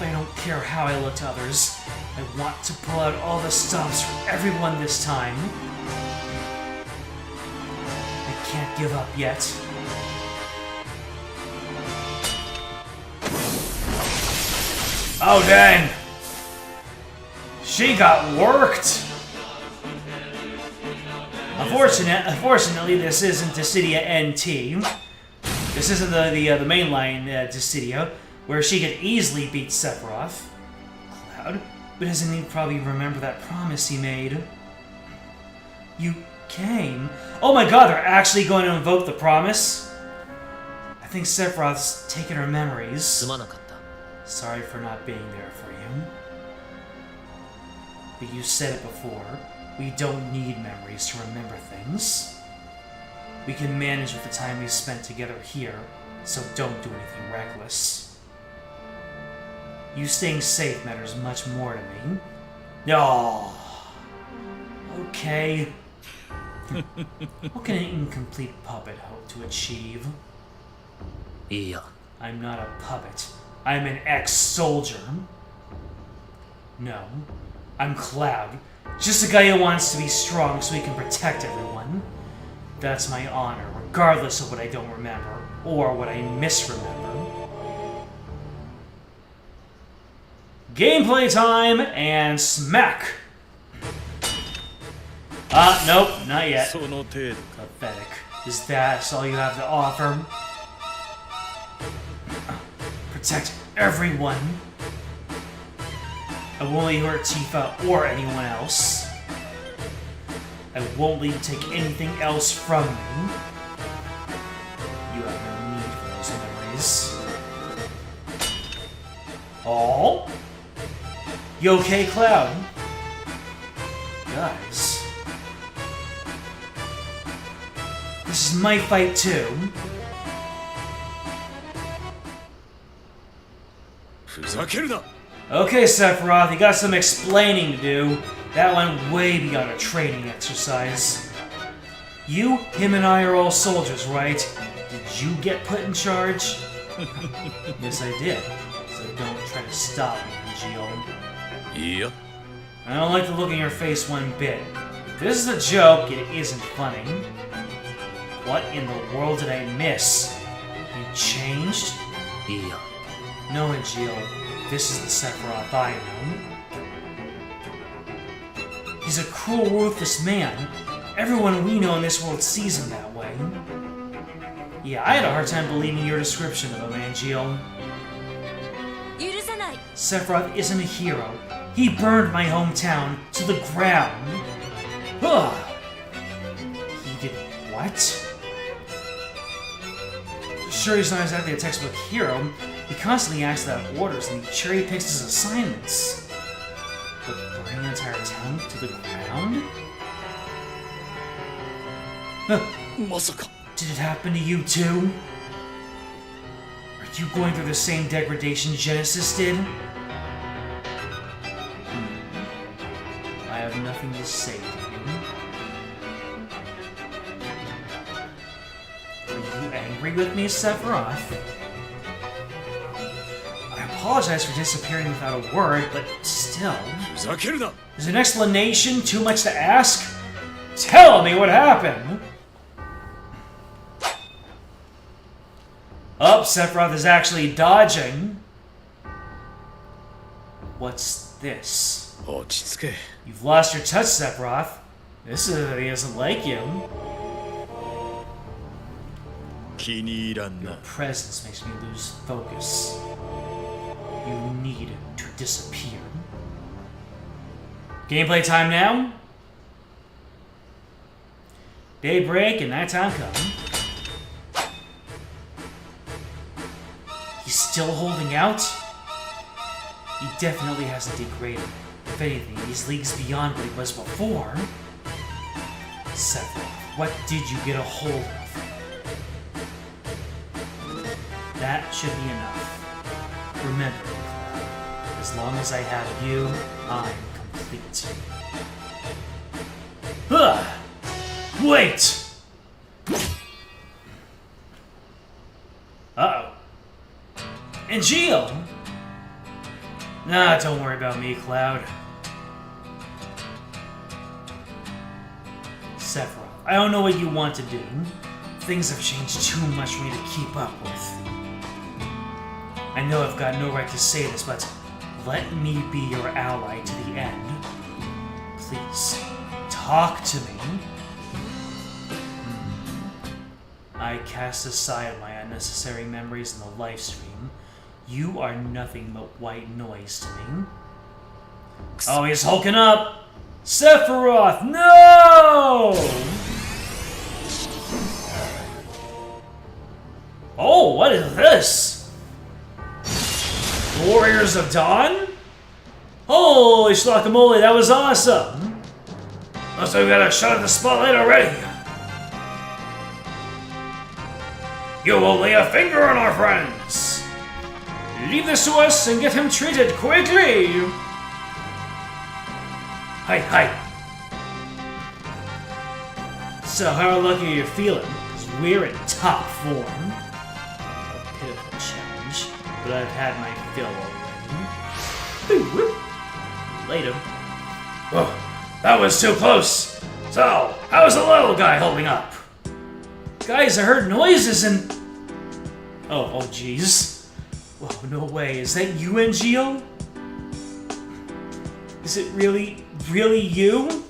I don't care how I look to others. I want to pull out all the stops for everyone this time. I can't give up yet. Oh dang! She got worked! Unfortunately, this isn't Dissidia NT. This isn't the mainline Dissidia, where she could easily beat Sephiroth. Cloud, but doesn't he probably remember that promise he made? You came? Oh my god, they're actually going to invoke the promise? I think Sephiroth's taken her memories. すまなかった。 Sorry for not being there for you. But you said it before. We don't need memories to remember things. We can manage with the time we spent together here, so don't do anything reckless. You staying safe matters much more to me. Oh. Okay. What can an incomplete puppet hope to achieve? いいや。 I'm not a puppet. I'm an ex-soldier. No, I'm Cloud. Just a guy who wants to be strong so he can protect everyone. That's my honor, regardless of what I don't remember, or what I misremember. Gameplay time, and smack! Nope, not yet. その程度 Pathetic. Is that all you have to offer? Protect everyone. I won't let you hurt Tifa or anyone else. I won't let you take anything else from me. You have no need for those memories. Oh? You okay, Cloud? Guys. This is my fight too. ふざけるな Okay, Sephiroth, you got some explaining to do. That went way beyond a training exercise. You, him, and I are all soldiers, right? Did you get put in charge? Yes, I did. So don't try to stop me, Gio. いいや I don't like the look in your face one bit. If this is a joke, it isn't funny. What in the world did I miss? You changed? いいや No, Gio. This is the Sephiroth I know. He's a cruel, ruthless man. Everyone we know in this world sees him that way. Yeah, I had a hard time believing your description of him, Angio. 許さない Sephiroth isn't a hero. He burned my hometown to the ground. Ugh. He did what? Sure, he's not exactly a textbook hero. He constantly acts without orders and he cherry picks his assignments. But burning an entire town to the ground? Huh. まさか Did it happen to you too? Are you going through the same degradation Genesis did? I have nothing to say to you. Are you angry with me, Sephiroth? I apologize for disappearing without a word, but still. ふざけるな Is an explanation too much to ask? Tell me what happened! Oh, Sephiroth is actually dodging. What's this? 落ち着け You've lost your touch, Sephiroth. This he doesn't like you. 気に入らん Your な presence makes me lose focus. You need to disappear. Gameplay time now. Daybreak and nighttime come. He's still holding out? He definitely hasn't degraded. If anything, he's leagues beyond what he was before. Sephiroth, what did you get a hold of? That should be enough. Remember, as long as I have you, I'm complete. Ugh! Wait! Uh-oh. And Gio! Nah, don't worry about me, Cloud. Sephiroth, I don't know what you want to do. Things have changed too much for me to keep up with. I know I've got no right to say this, but let me be your ally to the end. Please, talk to me. I cast aside my unnecessary memories in the live stream. You are nothing but white noise to me. Oh, he's hulking up! Sephiroth, no! Oh, what is this? Warriors of Dawn? Holy schlock-a-moly, that was awesome! Must have got a shot at the spotlight already. You will lay a finger on our friends! Leave this to us and get him treated quickly! Hi. So how lucky are you feeling? Because we're in top form. A pitiful challenge, but I've had my fill already. Later. Oh, that was too close! So, how's the little guy holding up? Guys, I heard noises and... Oh jeez. Whoa, no way. Is that you, Ngio? Is it really you?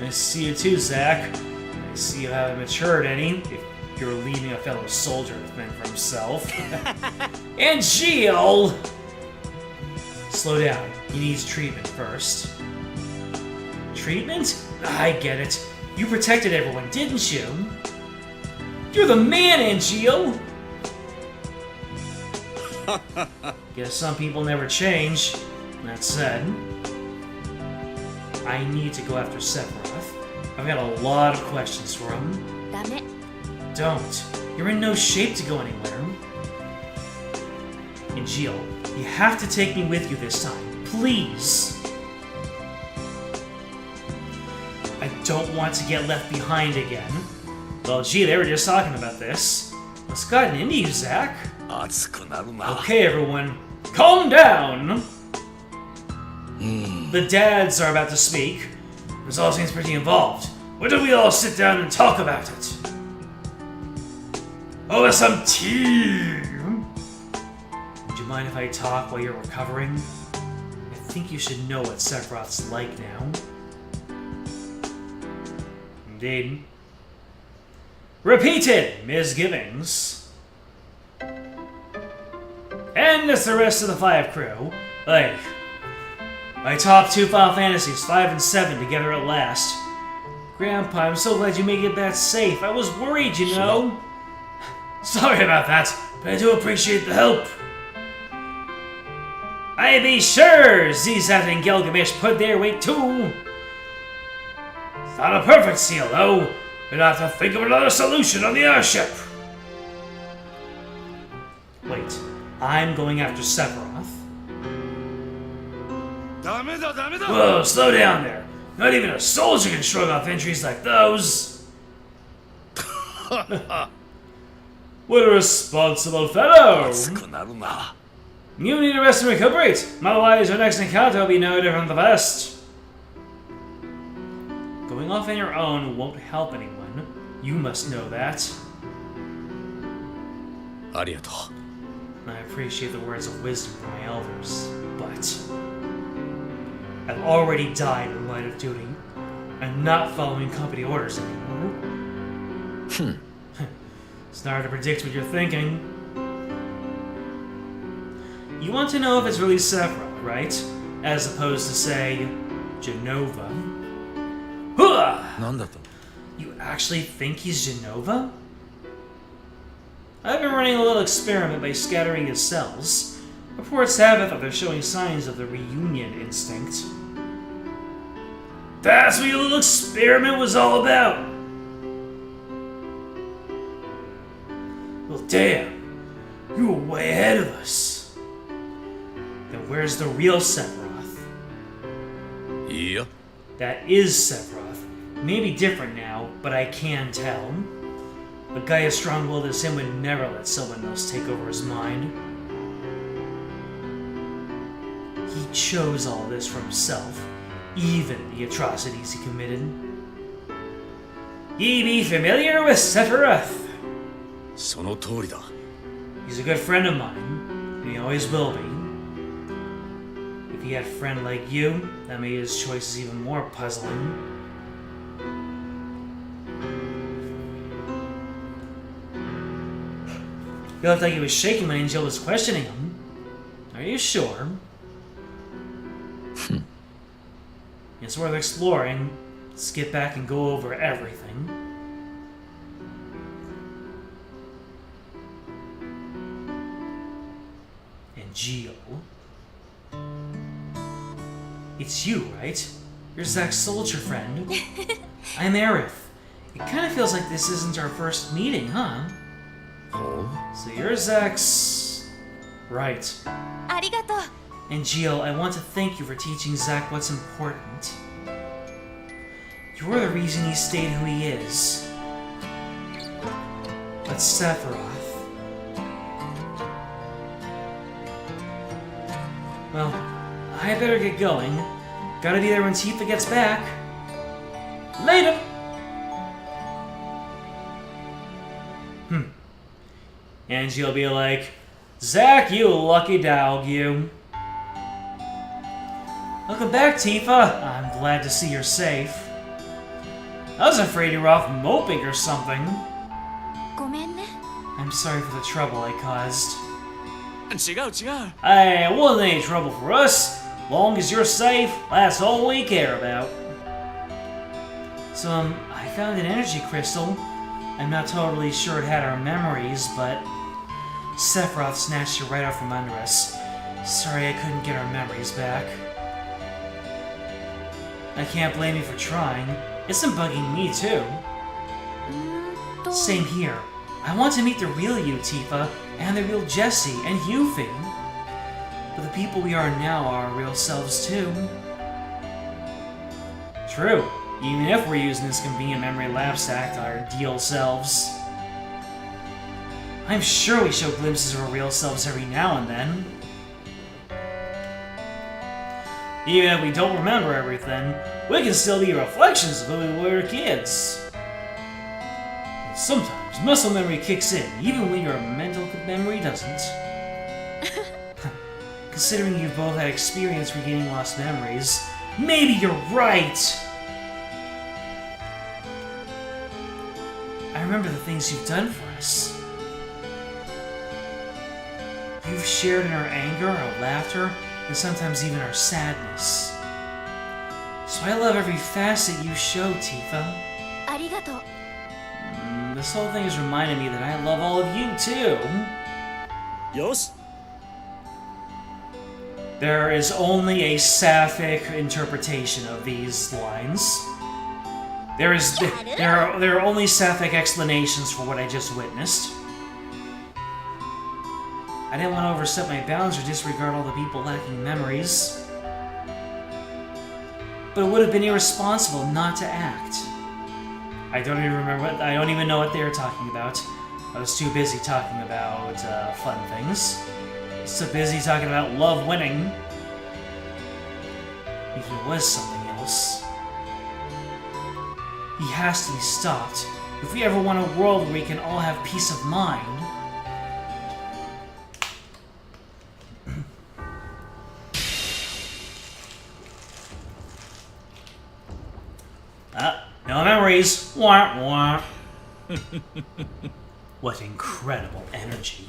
I see you too, Zack. I see you haven't matured any, if you're leaving a fellow soldier to fend for himself. And Gio! Slow down. He needs treatment first. Treatment? I get it. You protected everyone, didn't you? You're the man, Ngio! Guess some people never change. That said, I need to go after Sephiroth. I've got a lot of questions for him. ダメ Don't. You're in no shape to go anywhere. And Jill, you have to take me with you this time. Please. I don't want to get left behind again. Well, gee, they were just talking about this. What's gotten into you, Zack? 熱くなるな。 Okay, everyone, calm down! The dads are about to speak. This all seems pretty involved. Why don't we all sit down and talk about it? Over some tea! Would you mind if I talk while you're recovering? I think you should know what Sephiroth's like now. Indeed. Repeated misgivings. And it's the rest of the 5 crew. Like, I topped 2 Final Fantasies, 5 and 7 together at last. Grandpa, I'm so glad you made it back safe. I was worried, you know. Sorry about that, but I do appreciate the help. I be sure Zizat and Gilgamesh put their weight too. It's not a perfect seal, though. We'll have to think of another solution on the airship. Wait, I'm going after Sephiroth? ダメだダメだ。 Whoa, slow down there. Not even a soldier can shrug off entries like those. What a responsible fellow. 熱くなるな。 You need to rest and recuperate. Otherwise, your next encounter will be no different than the best. Going off on your own won't help anyone. You must know that. ありがとう。 I appreciate the words of wisdom from my elders, but I've already died in line of duty. I'm not following company orders anymore. It's hard to predict what you're thinking. You want to know if it's really Sephiroth, right? As opposed to, say, Genova. Hooah! なんだと。 You actually think he's Genova? I've been running a little experiment by scattering his cells. Reports have it that they're showing signs of the reunion instinct. That's what your little experiment was all about! Well, damn. You were way ahead of us. Then where's the real Sephiroth? いいよ。 That is Sephiroth. Maybe different now, but I can tell. A guy as strong-willed as him would never let someone else take over his mind. He chose all this for himself, even the atrocities he committed. Ye be familiar with Sephiroth? その通りだ。 He's a good friend of mine, and he always will be. If he had a friend like you, that made his choices even more puzzling. He looked like he was shaking when Angel was questioning him. Are you sure? It's worth exploring. Let's get back and go over everything. And Gio. It's you, right? You're Zack's soldier friend. I'm Aerith. It kind of feels like this isn't our first meeting, huh? ほう。 So you're Zack's... Right. ありがとう And Gio, I want to thank you for teaching Zack what's important. You're the reason he stayed who he is. But Sephiroth... Well, I better get going. Gotta be there when Tifa gets back. Later! And she'll be like, Zack, you lucky dog, you. Welcome back, Tifa. I'm glad to see you're safe. I was afraid you were off moping or something. ごめんね I'm sorry for the trouble I caused. 違う違う。 Hey, it wasn't any trouble for us. Long as you're safe, that's all we care about. So, I found an energy crystal. I'm not totally sure it had our memories, but Sephiroth snatched it right out from under us. Sorry I couldn't get our memories back. I can't blame you for trying. It's been bugging me too. Same here. I want to meet the real you, Tifa, and the real Jessie, and Yuffie. But the people we are now are our real selves too. True. Even if we're using this convenient memory lapse to act our ideal selves. I'm sure we show glimpses of our real selves every now and then. Even if we don't remember everything, we can still be reflections of who we were kids. And sometimes muscle memory kicks in, even when your mental memory doesn't. Considering you've both had experience regaining lost memories, maybe you're right! I remember the things you've done for us. You've shared in our anger, our laughter, and sometimes even our sadness. So I love every facet you show, Tifa. ありがとう。 This whole thing is reminding me that I love all of you too. よし There is only a sapphic interpretation of these lines. There are only sapphic explanations for what I just witnessed. I didn't want to overstep my bounds or disregard all the people lacking memories. But it would have been irresponsible not to act. I don't even know what they were talking about. I was too busy talking about fun things. So busy talking about love winning. If it was something else. He has to be stopped if we ever want a world where we can all have peace of mind. No memories. Wah, wah. What incredible energy.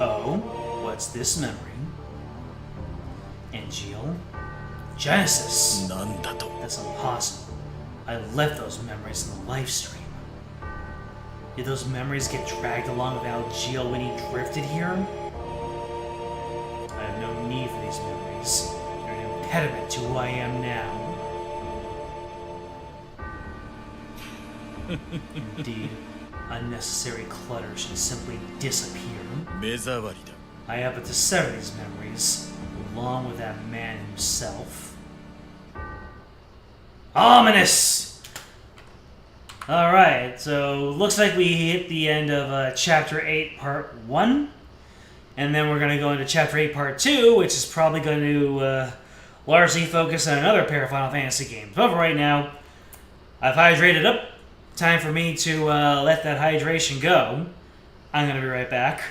Oh, what's this memory? Angeal? Genesis. なんだと That's impossible. I left those memories in the live stream. Did those memories get dragged along with Algeal when he drifted here? I have no need for these memories. They're an impediment to who I am now. Indeed, unnecessary clutter should simply disappear. 目障りだ I have but to sever these memories, along with that man himself. Ominous! Alright, so looks like we hit the end of Chapter 8, Part 1. And then we're going to go into Chapter 8, Part 2, which is probably going to largely focus on another pair of Final Fantasy games. But for right now, I've hydrated up. Time for me to let that hydration go. I'm going to be right back.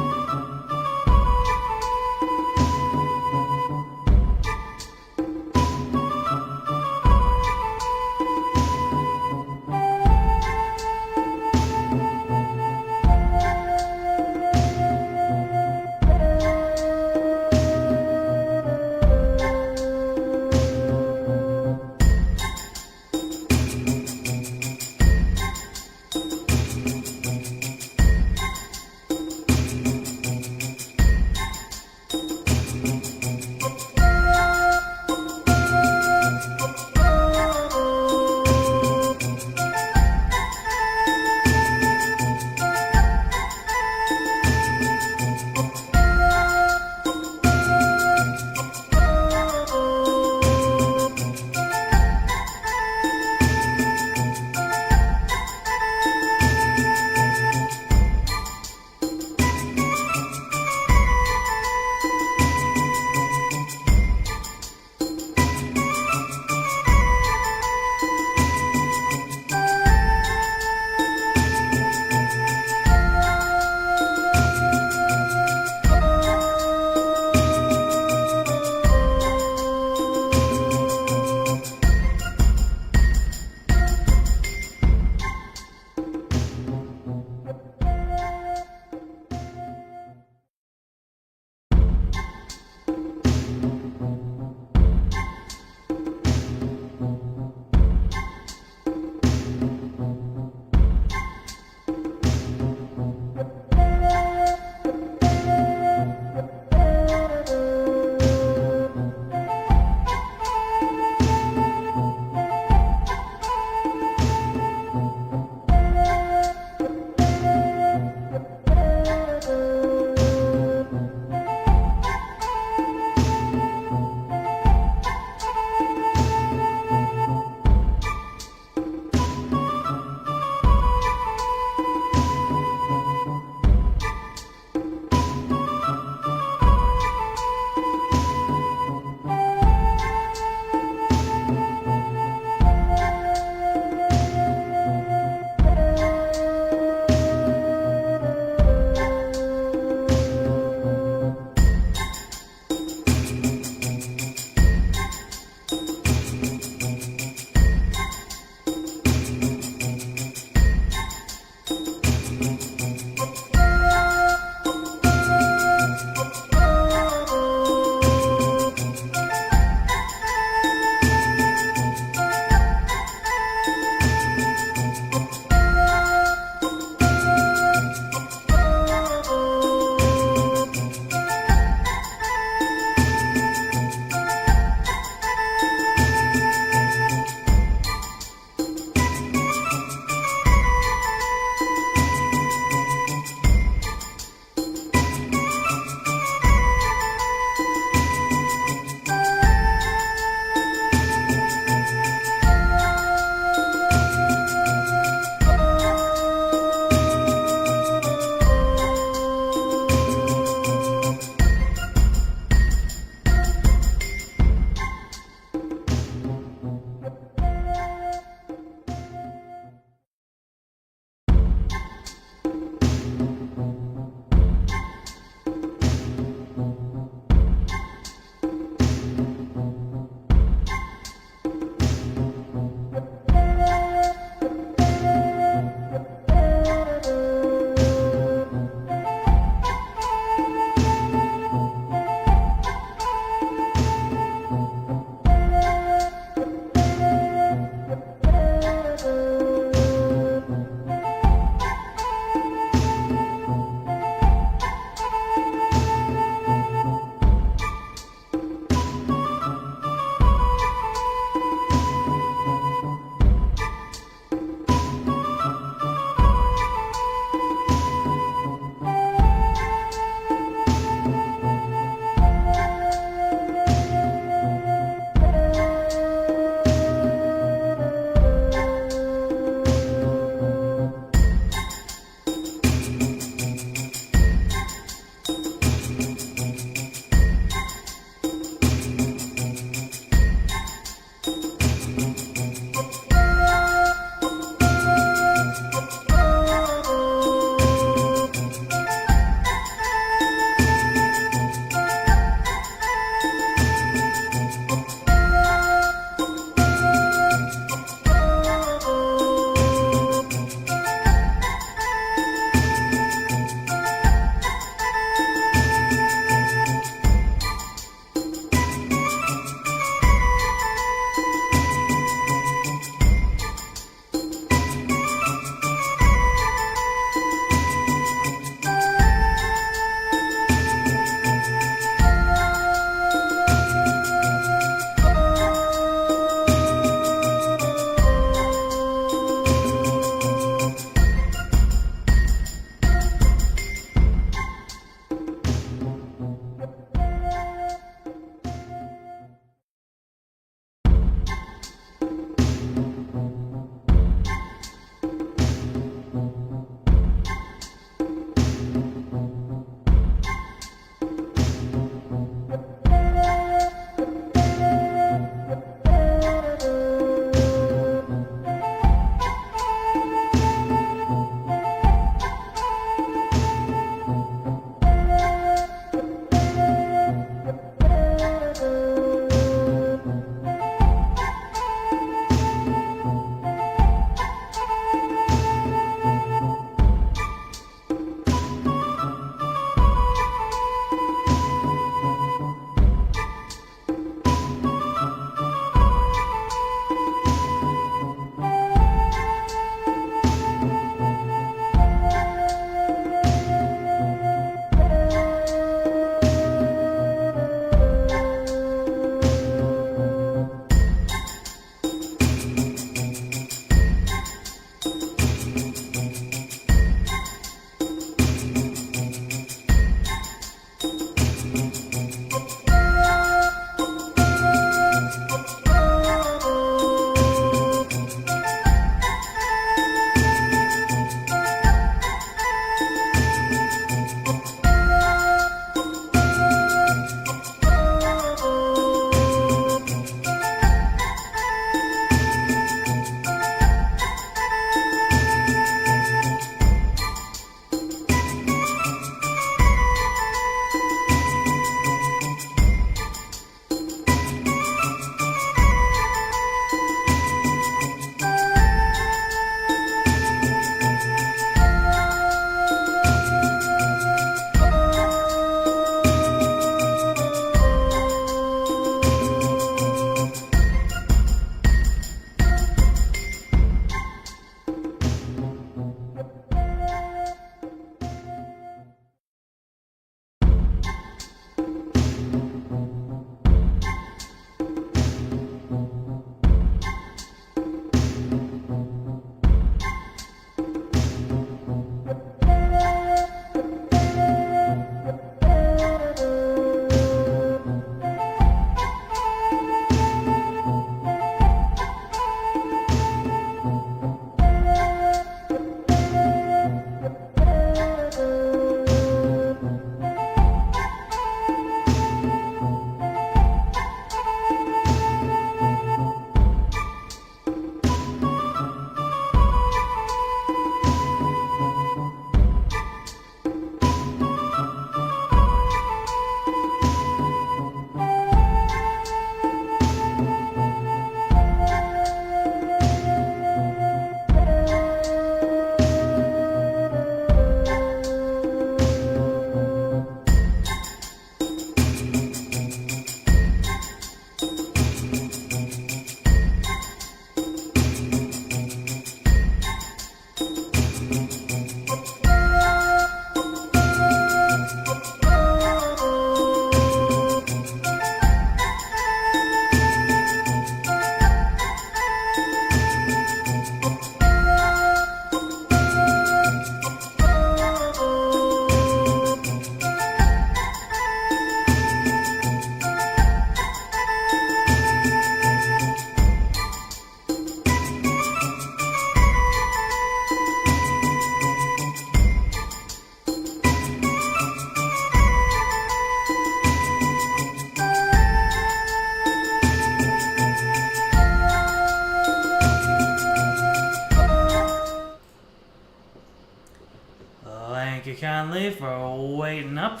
Thank you kindly for waiting up.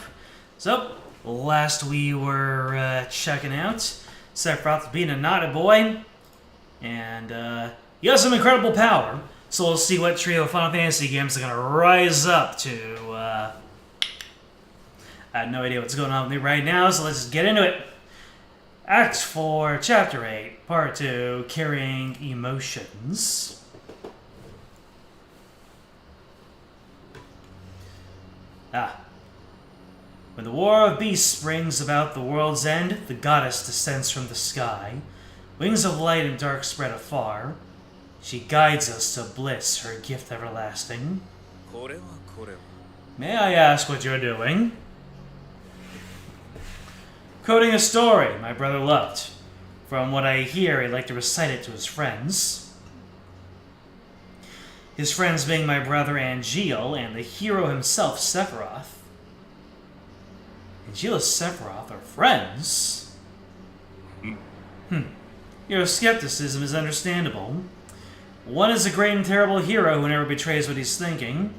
So, last we were checking out, Sephiroth being a naughty boy, and he has some incredible power. So we'll see what trio of Final Fantasy games are going to rise up to. I have no idea what's going on with me right now, so let's just get into it. Act 4, Chapter 8, Part 2, Carrying Emotions. When the war of beasts brings about the world's end, the goddess descends from the sky. Wings of light and dark spread afar. She guides us to bliss, her gift everlasting. これは May I ask what you're doing? Quoting a story my brother loved. From what I hear, he'd like to recite it to his friends. His friends being my brother Angeal and the hero himself, Sephiroth. Angeal and Sephiroth are friends? Your skepticism is understandable. One is a great and terrible hero who never betrays what he's thinking,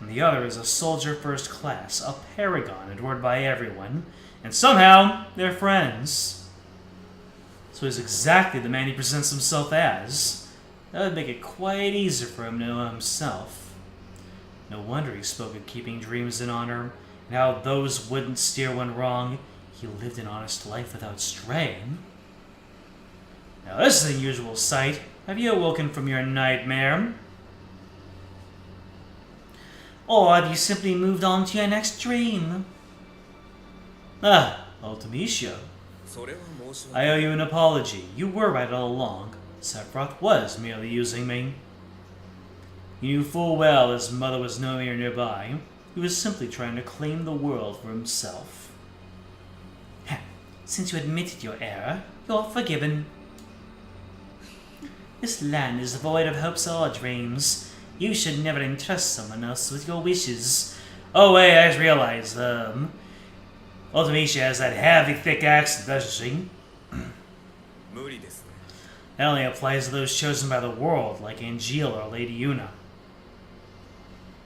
and the other is a soldier first class, a paragon adored by everyone, and somehow they're friends. So he's exactly the man he presents himself as. That would make it quite easy for him to know himself. No wonder he spoke of keeping dreams in honor, and how those wouldn't steer one wrong. He lived an honest life without straying. Now this is an unusual sight. Have you awoken from your nightmare? Or have you simply moved on to your next dream? Ultimacia. それは申し訳 I owe you an apology. You were right all along. Sephiroth was merely using me. You knew full well his mother was nowhere nearby. He was simply trying to claim the world for himself. Since you admitted your error, you're forgiven. This land is void of hopes or dreams. You should never entrust someone else with your wishes. Oh wait, I just realized, Ultimacia has that heavy, thick accent, doesn't she? 無理ですね That only applies to those chosen by the world, like Angeal or Lady Yuna.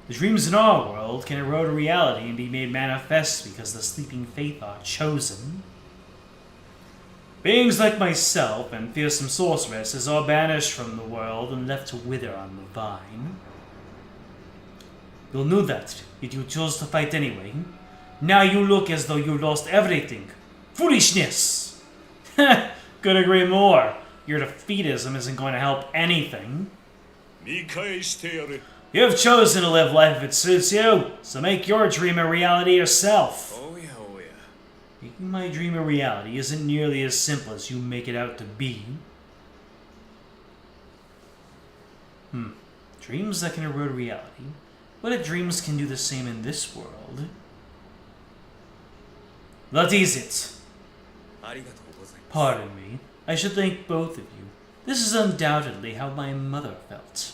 The dreams in our world can erode reality and be made manifest because the sleeping faith are chosen. Beings like myself and fearsome sorceresses are banished from the world and left to wither on the vine. You knew that, yet you chose to fight anyway. Now you look as though you lost everything. Foolishness! Could agree more. Your defeatism isn't going to help anything. 見返してやれ You've chosen to live life if it suits you, so make your dream a reality yourself. おやおや Making my dream a reality isn't nearly as simple as you make it out to be. Dreams that can erode reality. What if dreams can do the same in this world? What is it? ありがとうございます Pardon me. I should thank both of you. This is undoubtedly how my mother felt.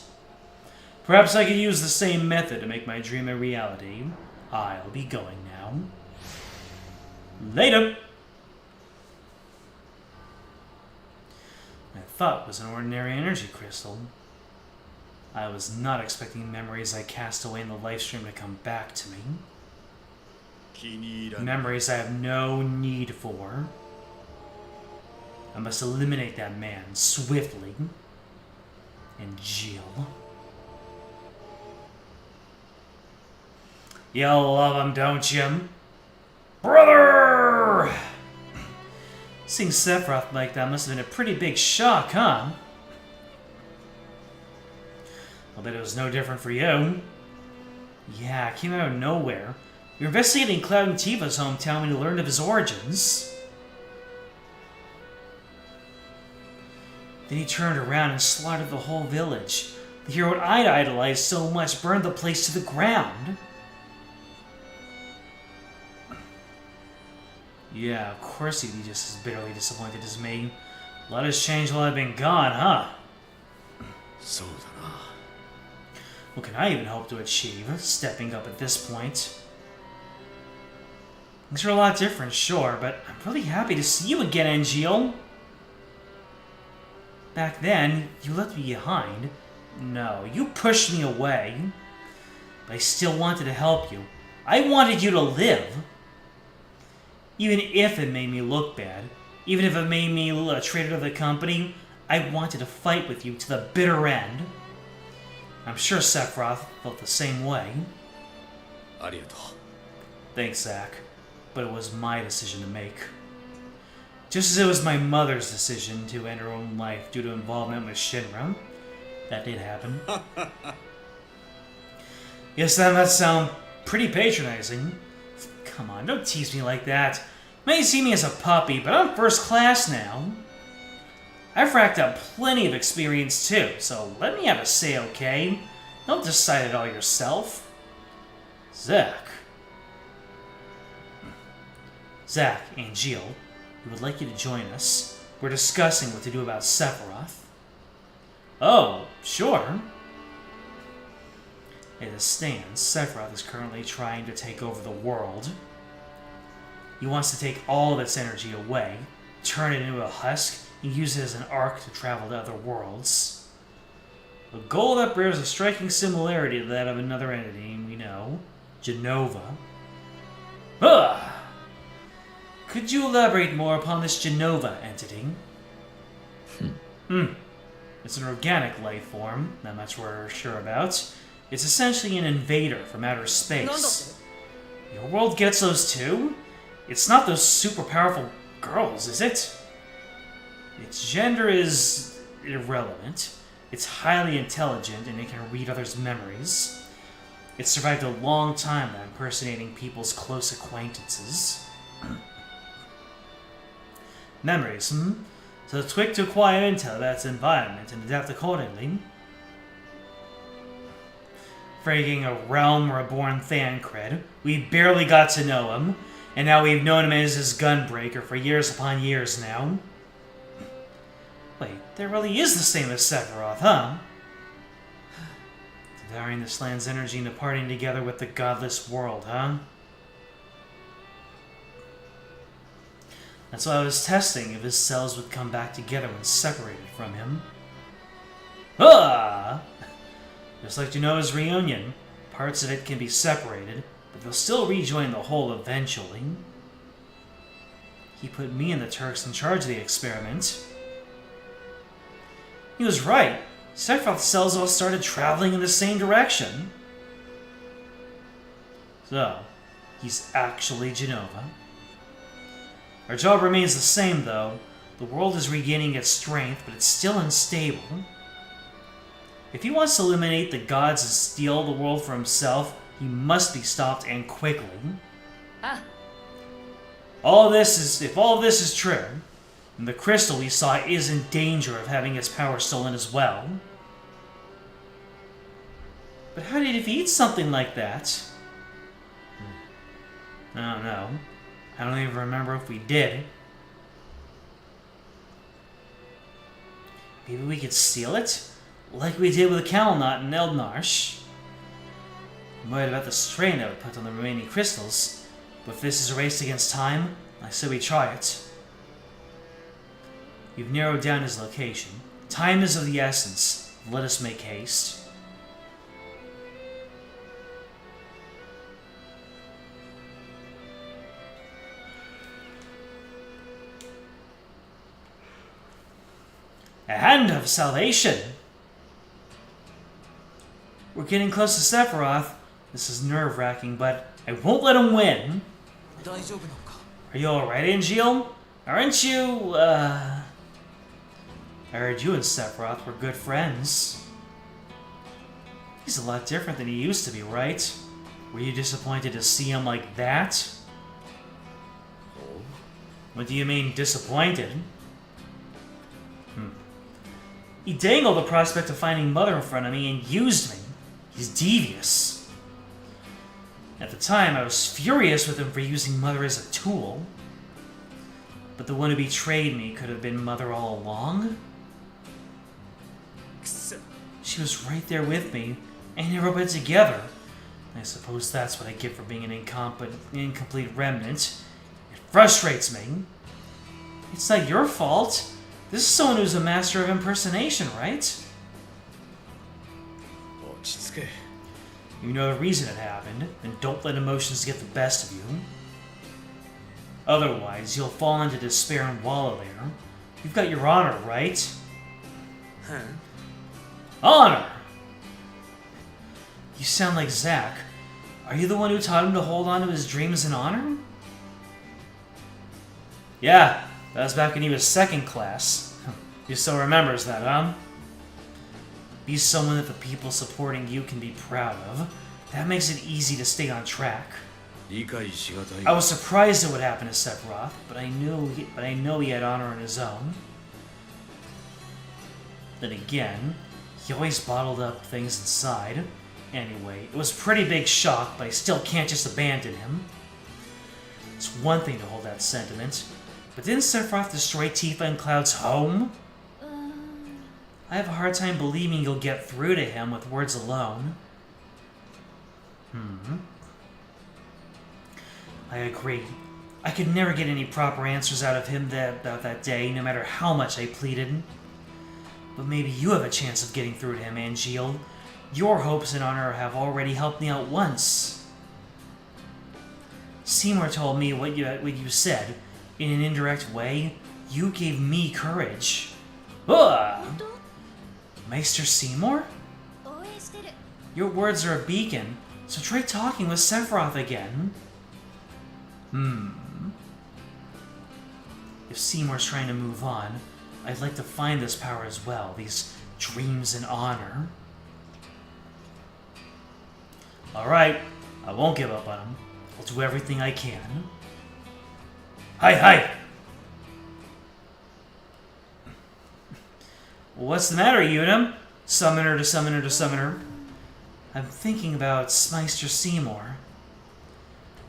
Perhaps I could use the same method to make my dream a reality. I'll be going now. Later! I thought it was an ordinary energy crystal. I was not expecting memories I cast away in the life stream to come back to me. 気に入らない Memories I have no need for. I must eliminate that man swiftly. And Jill. You love him, don't you? Brother! Seeing Sephiroth like that must have been a pretty big shock, huh? I'll bet it was no different for you. Yeah, it came out of nowhere. You're investigating Cloud and Tifa's hometown when you learned of his origins. Then he turned around and slaughtered the whole village. The hero I'd idolized so much burned the place to the ground. Yeah, of course he'd be just as bitterly disappointed as me. A lot has changed while I've been gone, huh? そうだな What can I even hope to achieve, stepping up at this point? Things are a lot different, sure, but I'm really happy to see you again, Angeal. Back then, you left me behind. No, you pushed me away. but I still wanted to help you. I wanted you to live. Even if it made me look bad, even if it made me a traitor to the company, I wanted to fight with you to the bitter end. I'm sure Sephiroth felt the same way. ありがとう Thanks, Zack. But it was my decision to make. Just as it was my mother's decision to end her own life due to involvement with Shinra. That did happen. Yes, that must sound pretty patronizing. Come on, don't tease me like that. You may see me as a puppy, but I'm first class now. I've racked up plenty of experience too, so let me have a say, okay? Don't decide it all yourself. Zack, and Jill, we would like you to join us. We're discussing what to do about Sephiroth. Oh, sure. As it stands, Sephiroth is currently trying to take over the world. He wants to take all of its energy away, turn it into a husk, and use it as an arc to travel to other worlds. A goal that bears a striking similarity to that of another entity we know, Genova. Ah! Could you elaborate more upon this Genova entity? It's an organic life form, not much we're sure about. It's essentially an invader from outer space. Your world gets those too? It's not those super powerful girls, is it? Its gender is irrelevant. It's highly intelligent and it can read others' memories. It survived a long time by impersonating people's close acquaintances. Memories, So it's quick to acquire intel about its environment and adapt accordingly. Freaking a realm reborn Thancred, we barely got to know him, and now we've known him as his gunbreaker for years upon years now. Wait, that really is the same as Sephiroth, huh? Devouring this land's energy and departing together with the godless world, huh? That's why I was testing if his cells would come back together when separated from him. Ah! Just like Genoa's reunion, parts of it can be separated, but they'll still rejoin the whole eventually. He put me and the Turks in charge of the experiment. He was right. Sephiroth's cells all started traveling in the same direction. So, he's actually Genova. Our job remains the same, though. The world is regaining its strength, but it's still unstable. If he wants to eliminate the gods and steal the world for himself, he must be stopped, and quickly. If all of this is true, then the crystal we saw is in danger of having its power stolen as well. But how did he defeat something like that? I don't know. I don't even remember if we did. Maybe we could steal it? Like we did with the Kalnat and Eldnarsh. I'm worried about the strain that would put on the remaining crystals, but if this is a race against time, I say we try it. We've narrowed down his location. Time is of the essence. Let us make haste. A hand of salvation! We're getting close to Sephiroth. This is nerve-wracking, but I won't let him win. Are you alright, Angeal? Aren't you, I heard you and Sephiroth were good friends. He's a lot different than he used to be, right? Were you disappointed to see him like that? What do you mean, disappointed? He dangled the prospect of finding Mother in front of me and used me. He's devious. At the time, I was furious with him for using Mother as a tool. But the one who betrayed me could have been Mother all along? She was right there with me, and never went together. I suppose that's what I get for being an incomplete remnant. It frustrates me. It's not your fault. This is someone who's a master of impersonation, right? You know the reason it happened, and don't let emotions get the best of you. Otherwise, you'll fall into despair and wallow there. You've got your honor, right? Huh? Honor! You sound like Zack. Are you the one who taught him to hold on to his dreams and honor? Yeah, that was back when he was second class. He still remembers that, huh? Be someone that the people supporting you can be proud of. That makes it easy to stay on track. 理解しがたい I was surprised at what happened to Sephiroth, but I know he had honor on his own. Then again, he always bottled up things inside. Anyway, it was a pretty big shock, but I still can't just abandon him. It's one thing to hold that sentiment, but didn't Sephiroth destroy Tifa and Cloud's home? I have a hard time believing you'll get through to him with words alone. I agree. I could never get any proper answers out of him about that day, no matter how much I pleaded. But maybe you have a chance of getting through to him, Angeal. Your hopes and honor have already helped me out once. Seymour told me what you said. In an indirect way, you gave me courage. Ugh! Meister Seymour? 応援してる Your words are a beacon, so try talking with Sephiroth again. If Seymour's trying to move on, I'd like to find this power as well, these dreams and honor. Alright, I won't give up on him. I'll do everything I can. Hi! What's the matter, Unum? Summoner to summoner to summoner. I'm thinking about Meister Seymour.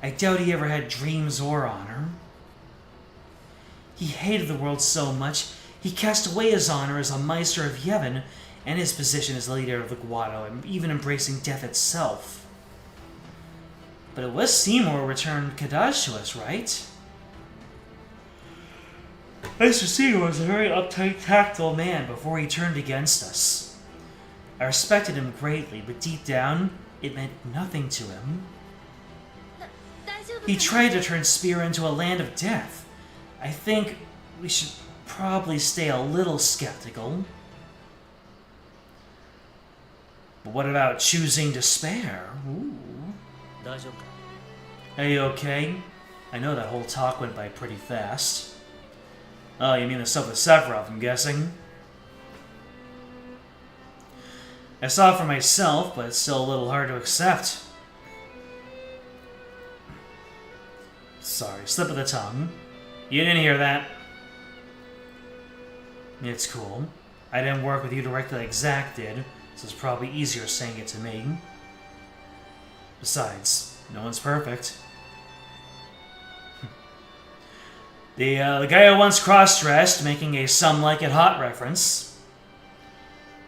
I doubt he ever had dreams or honor. He hated the world so much, he cast away his honor as a Meister of Yevon and his position as leader of the Guado, and even embracing death itself. But it was Seymour who returned Kadash to us, right? Meister Seymour was a very uptight, tactful man before he turned against us. I respected him greatly, but deep down, it meant nothing to him. 大丈夫 He か tried to turn Spear into a land of death. I think we should probably stay a little skeptical. But what about choosing despair? Ooh. 大丈夫か Are you okay? I know that whole talk went by pretty fast. Oh, you mean the stuff with Sephiroth, I'm guessing? I saw it for myself, but it's still a little hard to accept. Sorry, slip of the tongue. You didn't hear that. It's cool. I didn't work with you directly like Zack did, so it's probably easier saying it to me. Besides, no one's perfect. The guy who once cross-dressed, making a Some Like It Hot reference.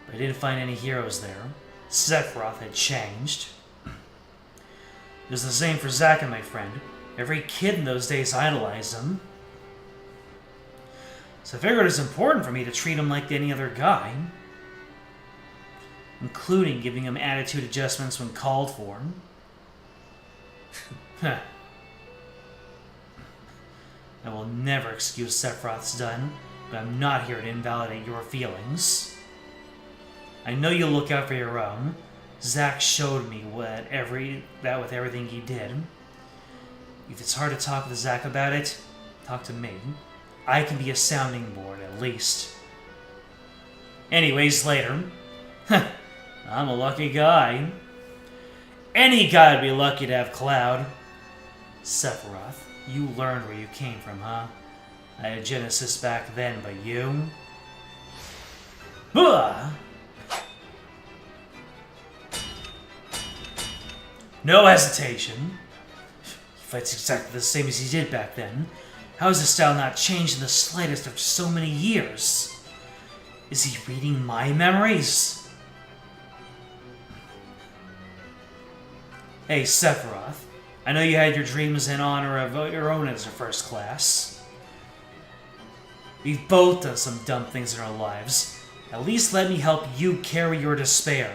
But I didn't find any heroes there. Sephiroth had changed. It was the same for Zack and my friend. Every kid in those days idolized him. So I figured it was important for me to treat him like any other guy. Including giving him attitude adjustments when called for. Huh. I will never excuse Sephiroth's done, but I'm not here to invalidate your feelings. I know you'll look out for your own. Zack showed me that with everything he did. If it's hard to talk with Zack about it, talk to me. I can be a sounding board, at least. Anyways, later. I'm a lucky guy. Any guy would be lucky to have Cloud. Sephiroth, you learned where you came from, huh? I had Genesis back then, but you? Huh! No hesitation. He fights exactly the same as he did back then. How has his style not changed in the slightest after so many years? Is he reading my memories? Hey, Sephiroth. I know you had your dreams in honor of your own as a first class. We've both done some dumb things in our lives. At least let me help you carry your despair.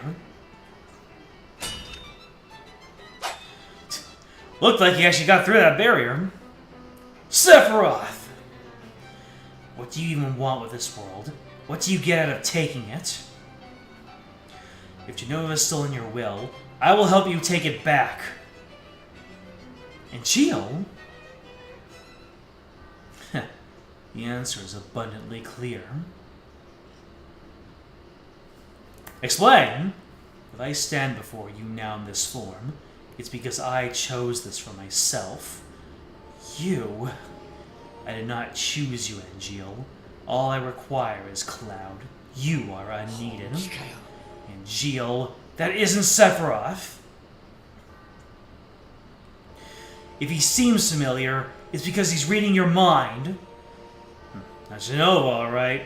Looked like he actually got through that barrier. Sephiroth! What do you even want with this world? What do you get out of taking it? If Jenova is still in your will, I will help you take it back. And Geo? The answer is abundantly clear. Explain! If I stand before you now in this form, it's because I chose this for myself. You... I did not choose you, Angeal. All I require is Cloud. You are unneeded. Angeal, that isn't Sephiroth. If he seems familiar, it's because he's reading your mind. That's Jenova, alright.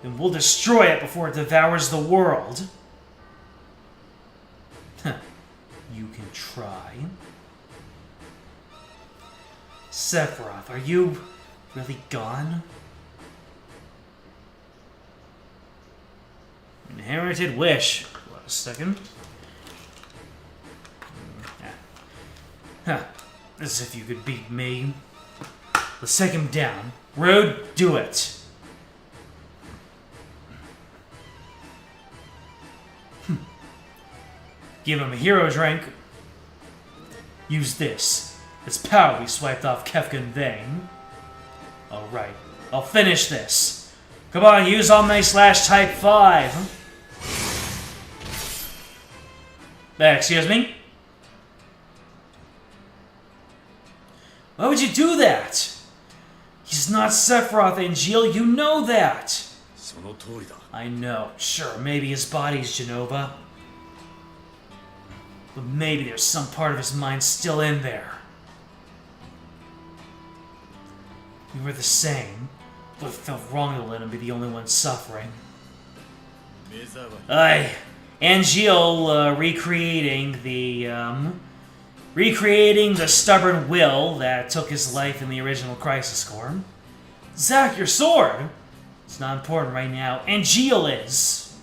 Then we'll destroy it before it devours the world. You can try. Sephiroth, are you really gone? Inherited wish. Wait a second. As if you could beat me. Let's take him down. Road, do it. Give him a hero drink. Use this. It's power we swiped off Kefka and Vane. Alright, I'll finish this. Come on, use Omnia / Type 5. Excuse me? Why would you do that? He's not Sephiroth, Angeal, you know that! その通りだ。 I know, sure, maybe his body's Jenova. But maybe there's some part of his mind still in there. We were the same, but it felt wrong to let him be the only one suffering. Angeal, recreating the stubborn will that took his life in the original Crisis Core. Zack, your sword! It's not important right now. Angeal is!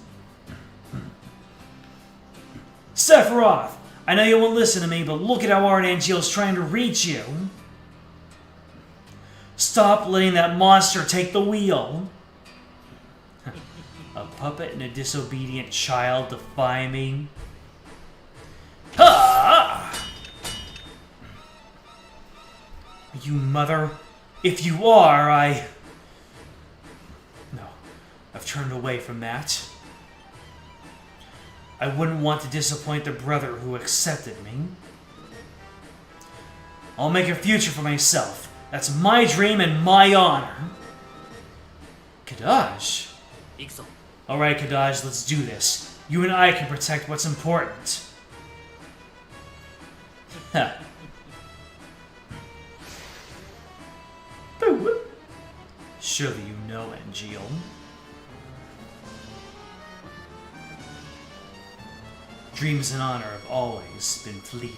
Sephiroth! I know you won't listen to me, but look at how hard Angeal's trying to reach you. Stop letting that monster take the wheel. A puppet and a disobedient child defy me. Ha! You mother. If you are, No, I've turned away from that. I wouldn't want to disappoint the brother who accepted me. I'll make a future for myself. That's my dream and my honor. Kadaj. Alright, Kadaj, let's do this. You and I can protect what's important. Huh. Surely you know, Angeal. Dreams and honor have always been fleeting.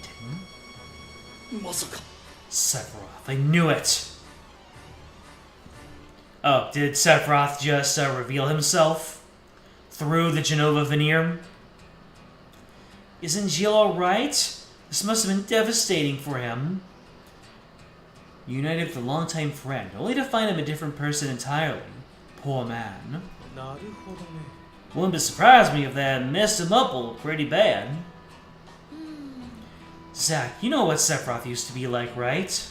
Sephiroth, I knew it! Oh, did Sephiroth just reveal himself? Through the Jenova veneer? Is Angeal alright? This must have been devastating for him. United with a longtime friend, only to find him a different person entirely. Poor man. Wouldn't surprise me if that messed him up pretty bad. Zack, you know what Sephiroth used to be like, right?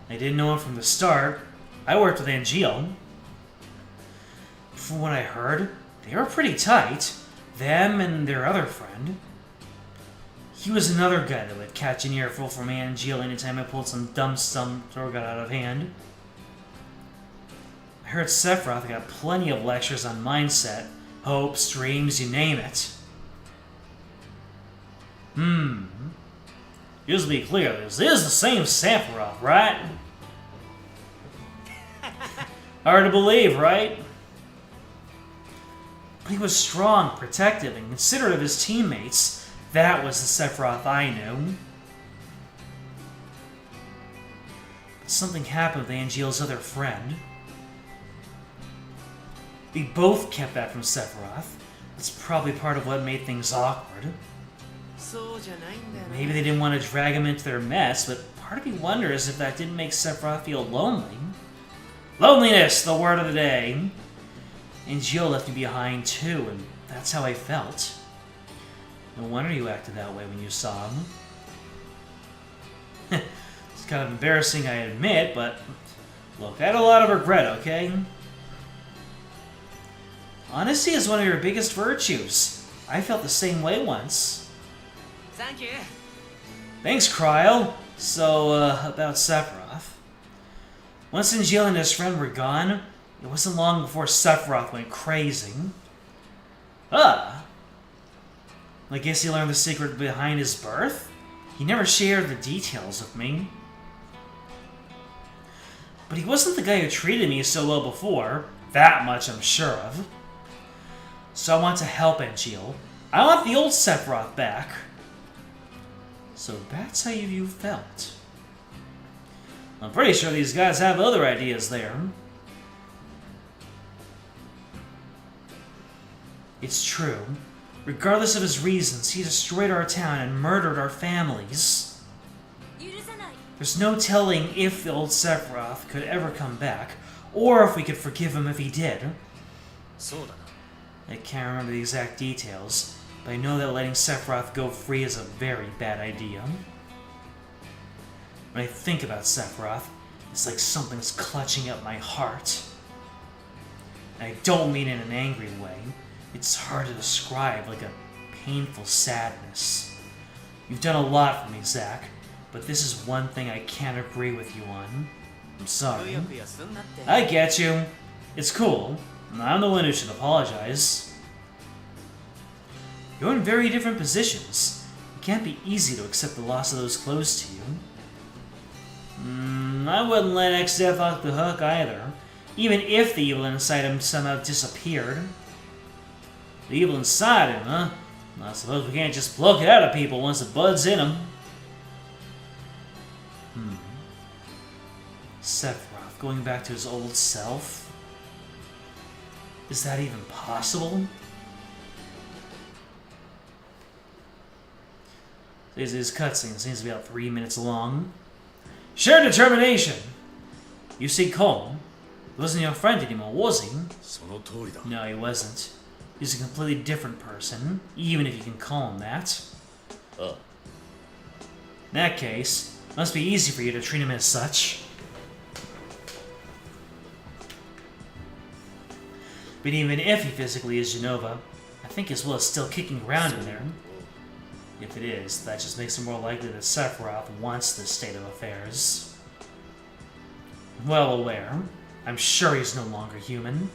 I didn't know him from the start. I worked with Angeal. From what I heard, they were pretty tight. Them and their other friend. He was another guy that would catch an earful from Angeal anytime I pulled some dumb stuff or got out of hand. I heard Sephiroth got plenty of lectures on mindset, hopes, dreams, you name it. Just to be clear, this is the same Sephiroth, right? Hard to believe, right? But he was strong, protective, and considerate of his teammates. That was the Sephiroth I knew. But something happened with Angeal's other friend. We both kept that from Sephiroth. That's probably part of what made things awkward. そうじゃないんだよな。 Maybe they didn't want to drag him into their mess, but part of me wonders if that didn't make Sephiroth feel lonely. Loneliness, the word of the day. And Jill left me behind too, and that's how I felt. No wonder you acted that way when you saw him. It's kind of embarrassing, I admit, but look, I had a lot of regret, okay? Honesty is one of your biggest virtues. I felt the same way once. Thank you. Thanks, Cryo. So, about Sephiroth. Once Jill and his friend were gone, it wasn't long before Sephiroth went crazy. I guess he learned the secret behind his birth? He never shared the details with me. But he wasn't the guy who treated me so well before. That much I'm sure of. So I want to help Jill. I want the old Sephiroth back. So that's how you felt. I'm pretty sure these guys have other ideas there. It's true. Regardless of his reasons, he destroyed our town and murdered our families. 許さない。 There's no telling if the old Sephiroth could ever come back, or if we could forgive him if he did. そうだな。 I can't remember the exact details, but I know that letting Sephiroth go free is a very bad idea. When I think about Sephiroth, it's like something's clutching at my heart. And I don't mean in an angry way. It's hard to describe, like a painful sadness. You've done a lot for me, Zack, but this is one thing I can't agree with you on. I'm sorry. くよくよすんなって。 I get you. It's cool. I'm the one who should apologize. You're in very different positions. It can't be easy to accept the loss of those close to you. I wouldn't let X-Death off the hook either, even if the evil inside him somehow disappeared. The evil inside him, huh? I suppose we can't just pluck it out of people once it buds in them. Sephiroth going back to his old self? Is that even possible? His cutscene seems to be about 3 minutes long. Sheer determination! You see, Cole, he wasn't your friend anymore, was he? その通りだ。 No, he wasn't. He's a completely different person, even if you can call him that. In that case, it must be easy for you to treat him as such. But even if he physically is Genova, I think his will is still kicking around in there. If it is, that just makes it more likely that Sephiroth wants this state of affairs. Well aware, I'm sure he's no longer human.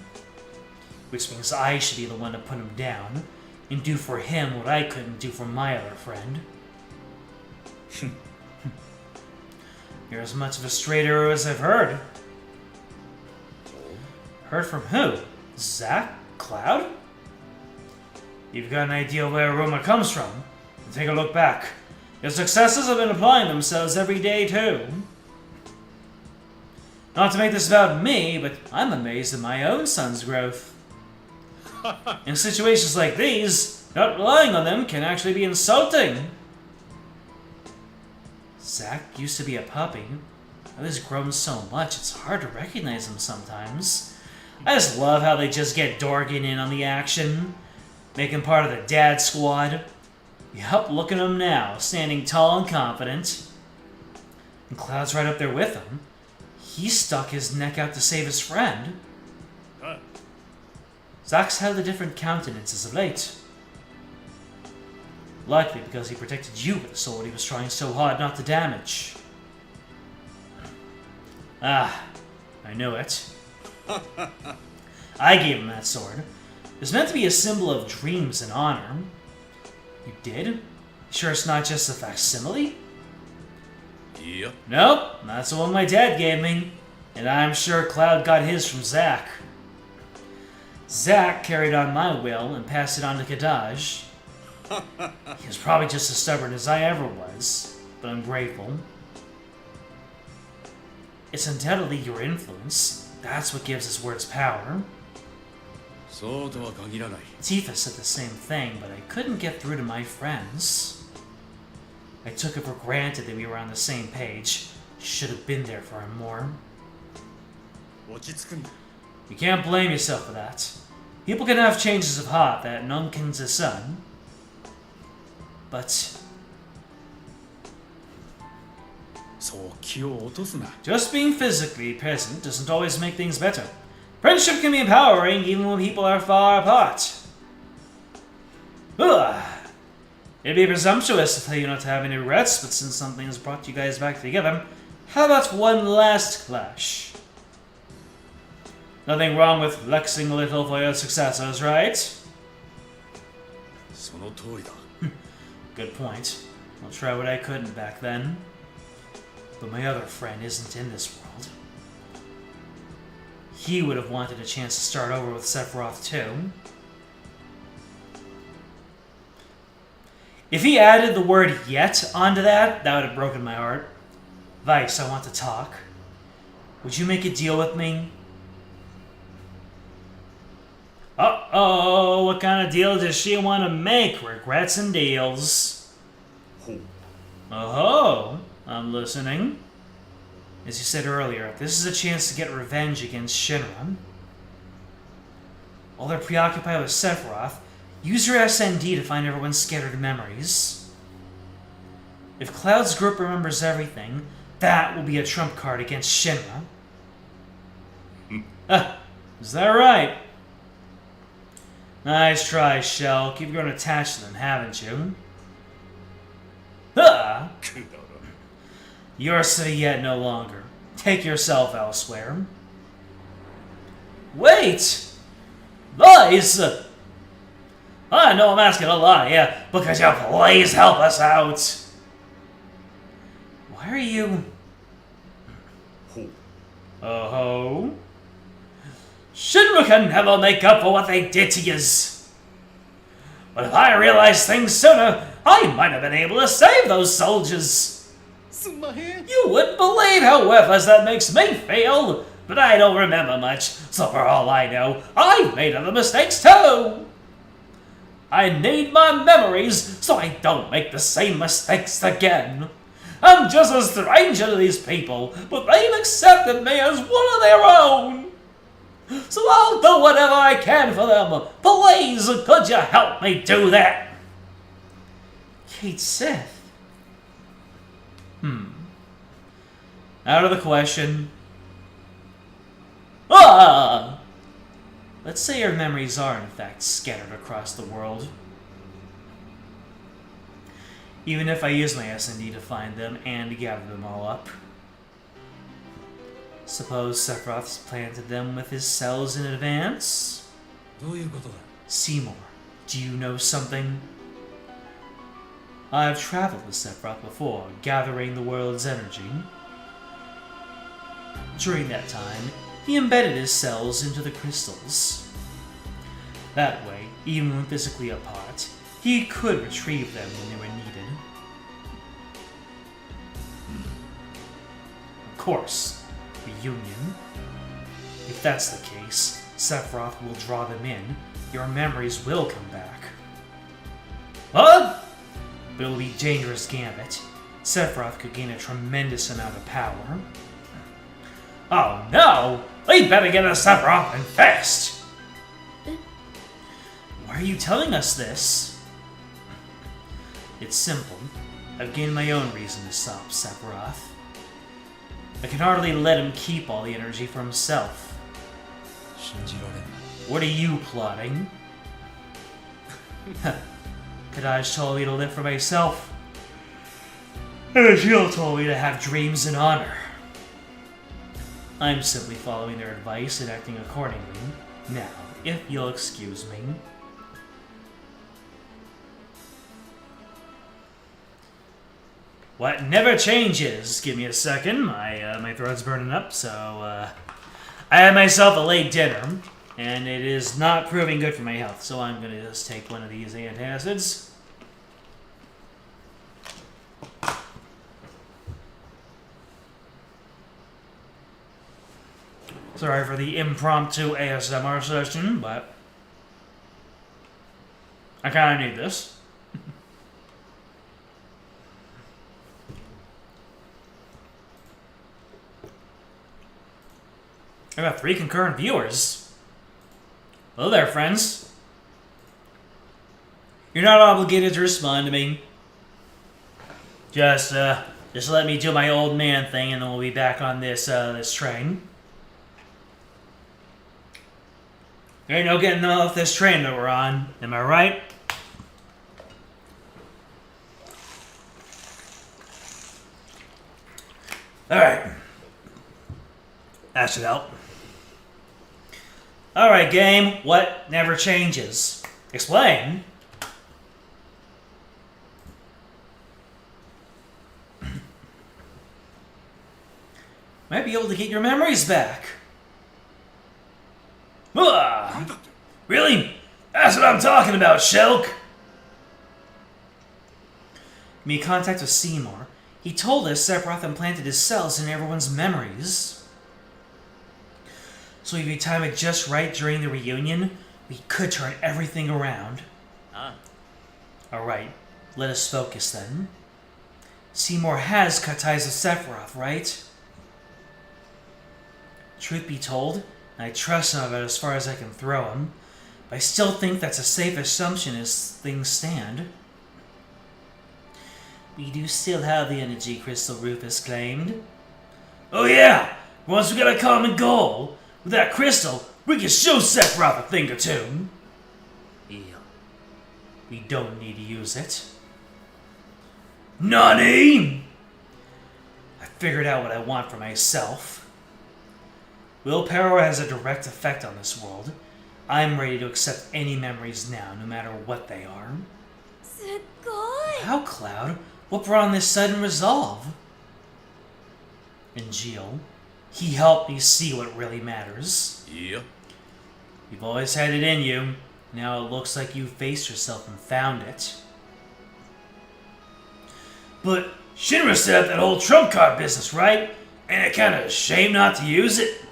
Which means I should be the one to put him down, and do for him what I couldn't do for my other friend. You're as much of a straight arrow as I've heard. Heard from who? Zack? Cloud? You've got an idea where a rumor comes from. Take a look back. Your successes have been applying themselves every day, too. Not to make this about me, but I'm amazed at my own son's growth. In situations like these, not relying on them can actually be insulting. Zack used to be a puppy. Now he's grown so much, it's hard to recognize him sometimes. I just love how they just get Dorgan in on the action, make him part of the dad squad. Yup, look at him now, standing tall and confident. And Cloud's right up there with him. He stuck his neck out to save his friend. Zack's had the different countenances of late. Likely because he protected you with the sword he was trying so hard not to damage. Ah, I know it. I gave him that sword. It was meant to be a symbol of dreams and honor. You did? Sure it's not just a facsimile? いや、 Nope, that's the one my dad gave me. And I'm sure Cloud got his from Zack. Zack carried on my will and passed it on to Kadaj. He was probably just as stubborn as I ever was, but I'm grateful. It's undoubtedly your influence. That's what gives his words power. そうとは限らない。 Tifa said the same thing, but I couldn't get through to my friends. I took it for granted that we were on the same page. Should have been there for him more. 落ち着くんだ。 You can't blame yourself for that. People can have changes of heart that none can discern. But そう気を落とすな。 just being physically present doesn't always make things better. Friendship can be empowering even when people are far apart. Ugh. It'd be presumptuous to tell you not to have any regrets, but since something has brought you guys back together, how about one last clash? Nothing wrong with flexing a little for your successors, right? その通りだ。 Good point. I'll try what I couldn't back then. But my other friend isn't in this world. He would have wanted a chance to start over with Sephiroth too. If he added the word yet onto that, that would have broken my heart. Vice, I want to talk. Would you make a deal with me? Uh-oh, what kind of deal does she want to make? Regrets and deals. Oh, I'm listening. As you said earlier, this is a chance to get revenge against Shinra. While they're preoccupied with Sephiroth, use your SND to find everyone's scattered memories. If Cloud's group remembers everything, that will be a trump card against Shinra. Is that right? Nice try, Shell. You've grown attached to them, haven't you? Your city yet no longer. Take yourself elsewhere. Wait! Lies! I know I'm asking a lot, yeah, but could you please help us out? Why are you... Oh-ho? Shinra can never make up for what they did to yous. But if I realized things sooner, I might have been able to save those soldiers. You wouldn't believe how worthless that makes me feel. But I don't remember much, so for all I know, I've made other mistakes too. I need my memories so I don't make the same mistakes again. I'm just a stranger to these people, but they've accepted me as one of their own. So I'll do whatever I can for them. Please, could you help me do that? Kate Sith. Out of the question. Ah! Let's say your memories are in fact scattered across the world. Even if I use my S&D to find them and gather them all up. Suppose Sephiroth's planted them with his cells in advance? どういうことだ? Seymour, do you know something? I've traveled with Sephiroth before, gathering the world's energy. During that time, he embedded his cells into the crystals. That way, even when physically apart, he could retrieve them when they were needed. Of course, reunion. If that's the case, Sephiroth will draw them in, your memories will come back. What? But it'll be dangerous gambit. Sephiroth could gain a tremendous amount of power. Oh no! We'd better get a Sephiroth and fast! Why are you telling us this? It's simple. I've gained my own reason to stop Sephiroth. I can hardly let him keep all the energy for himself. 信じられん。 What are you plotting? Kadaj told me to live for myself. And Jill told me to have dreams and honor. I'm simply following their advice and acting accordingly. Now, if you'll excuse me. What never changes. Give me a second. My throat's burning up, so I had myself a late dinner, and it is not proving good for my health. So I'm gonna just take one of these antacids. Sorry for the impromptu ASMR session, but I kind of need this. I got 3 concurrent viewers. Hello there, friends. You're not obligated to respond to me. Just let me do my old man thing, and then we'll be back on this train. There ain't no getting off this train that we're on. Am I right? Alright. That should help. Alright, game. What never changes? Explain. Might be able to get your memories back. Really? That's what I'm talking about, Shulk. Made contact with Seymour. He told us Sephiroth implanted his cells in everyone's memories. So if we time it just right during the reunion, we could turn everything around. Alright, let us focus then. Seymour has cut ties with Sephiroth, right? Truth be told, I trust him about as far as I can throw him, but I still think that's a safe assumption as things stand. We do still have the energy crystal, Rufus claimed. Oh yeah! Once we got a common goal, with that crystal, we can show Sephiroth a thing or two. Yeah. We don't need to use it. Nani? I figured out what I want for myself. Willpower has a direct effect on this world. I'm ready to accept any memories now, no matter what they are. すっごい How, Cloud? What brought on this sudden resolve? And Gio, he helped me see what really matters. Yeah. You've always had it in you. Now it looks like you faced yourself and found it. But Shinra set up that whole trump card business, right? Ain't it kinda a shame not to use it?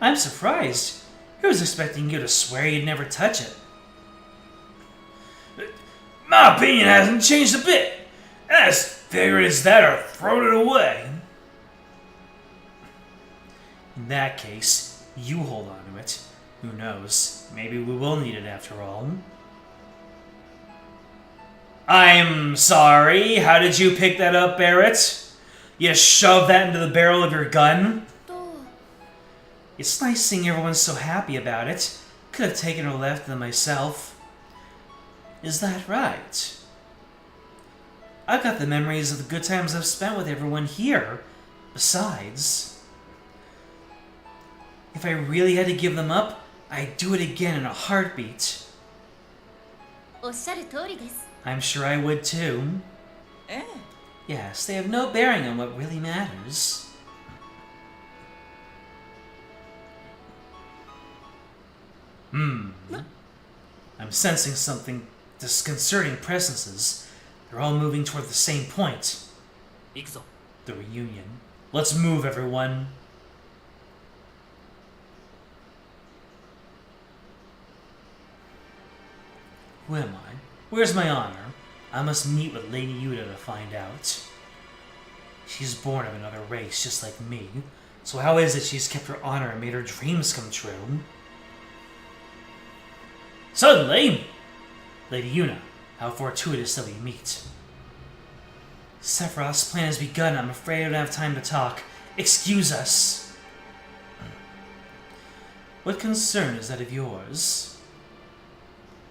I'm surprised. I was expecting you to swear you'd never touch it. My opinion hasn't changed a bit. As figured as that or thrown it away. In that case, you hold on to it. Who knows? Maybe we will need it after all. I'm sorry. How did you pick that up, Barrett? You shoved that into the barrel of your gun? と It's nice seeing everyone so happy about it. Could have taken or left them myself. Is that right? I've got the memories of the good times I've spent with everyone here. Besides, if I really had to give them up, I'd do it again in a heartbeat. おっしゃる通りです I'm sure I would too. ええ Yes, they have no bearing on what really matters. I'm sensing something disconcerting presences. They're all moving toward the same point. 行くぞ The reunion. Let's move, everyone. Who am I? Where's my honor? I must meet with Lady Yuta to find out. She's born of another race, just like me. So how is it she's kept her honor and made her dreams come true? Suddenly! Lady Yuna, how fortuitous that we meet. Sephiroth's plan has begun. I'm afraid I don't have time to talk. Excuse us. What concern is that of yours?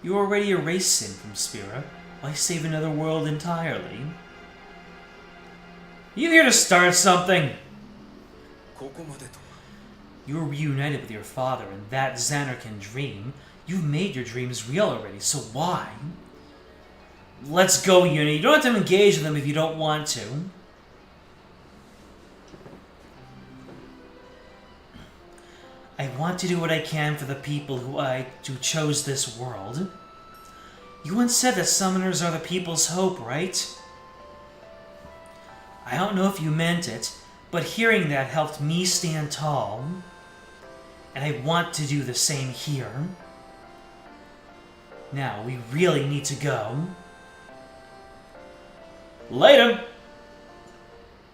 You already erased him from Spira. Why save another world entirely? You here to start something? ここまでと You were reunited with your father in that Xanarkin dream. You've made your dreams real already, so why? Let's go, Yuna. You don't have to engage with them if you don't want to. I want to do what I can for the people who chose this world. You once said that summoners are the people's hope, right? I don't know if you meant it, but hearing that helped me stand tall. And I want to do the same here. Now, we really need to go. Later!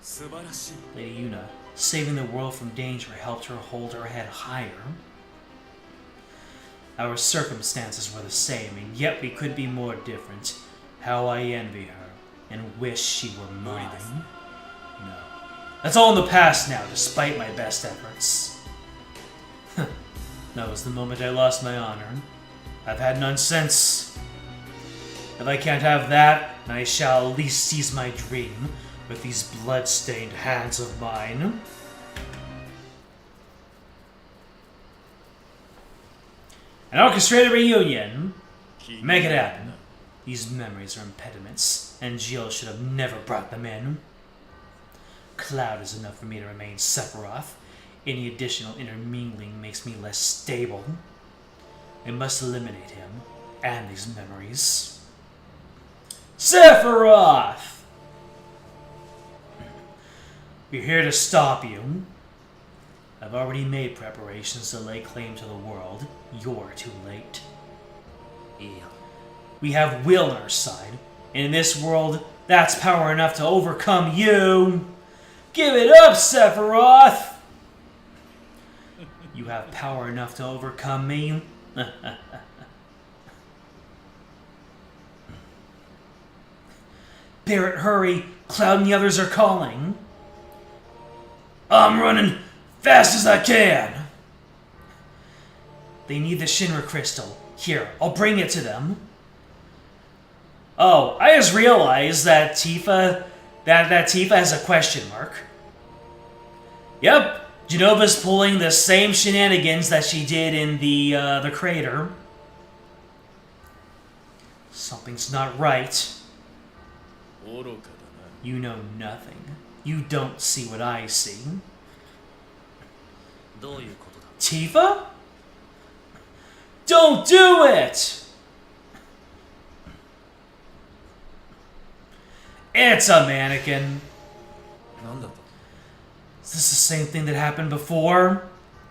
素晴らしい Lady Yuna, saving the world from danger helped her hold her head higher. Our circumstances were the same, and yet we could be more different. How I envy her, and wish she were mine. No. That's all in the past now, despite my best efforts. That was the moment I lost my honor. I've had none since. If I can't have that, I shall at least seize my dream with these blood-stained hands of mine. An orchestrated reunion. Make it happen. These memories are impediments, and Jill should have never brought them in. Cloud is enough for me to remain Sephiroth. Any additional intermingling makes me less stable. I must eliminate him and these memories. Sephiroth! We're here to stop you. I've already made preparations to lay claim to the world. You're too late. いいや We have will on our side, and in this world, that's power enough to overcome you. Give it up, Sephiroth! You have power enough to overcome me? Barret, hurry! Cloud and the others are calling. I'm running fast as I can! They need the Shinra crystal. Here, I'll bring it to them. Oh, I just realized that Tifa... That Tifa has a question mark. Yep, Genova's pulling the same shenanigans that she did in the crater. Something's not right. 愚かだな You know nothing. You don't see what I see. どういうことだ Tifa? Don't do it! It's a mannequin. なんだと Is this the same thing that happened before?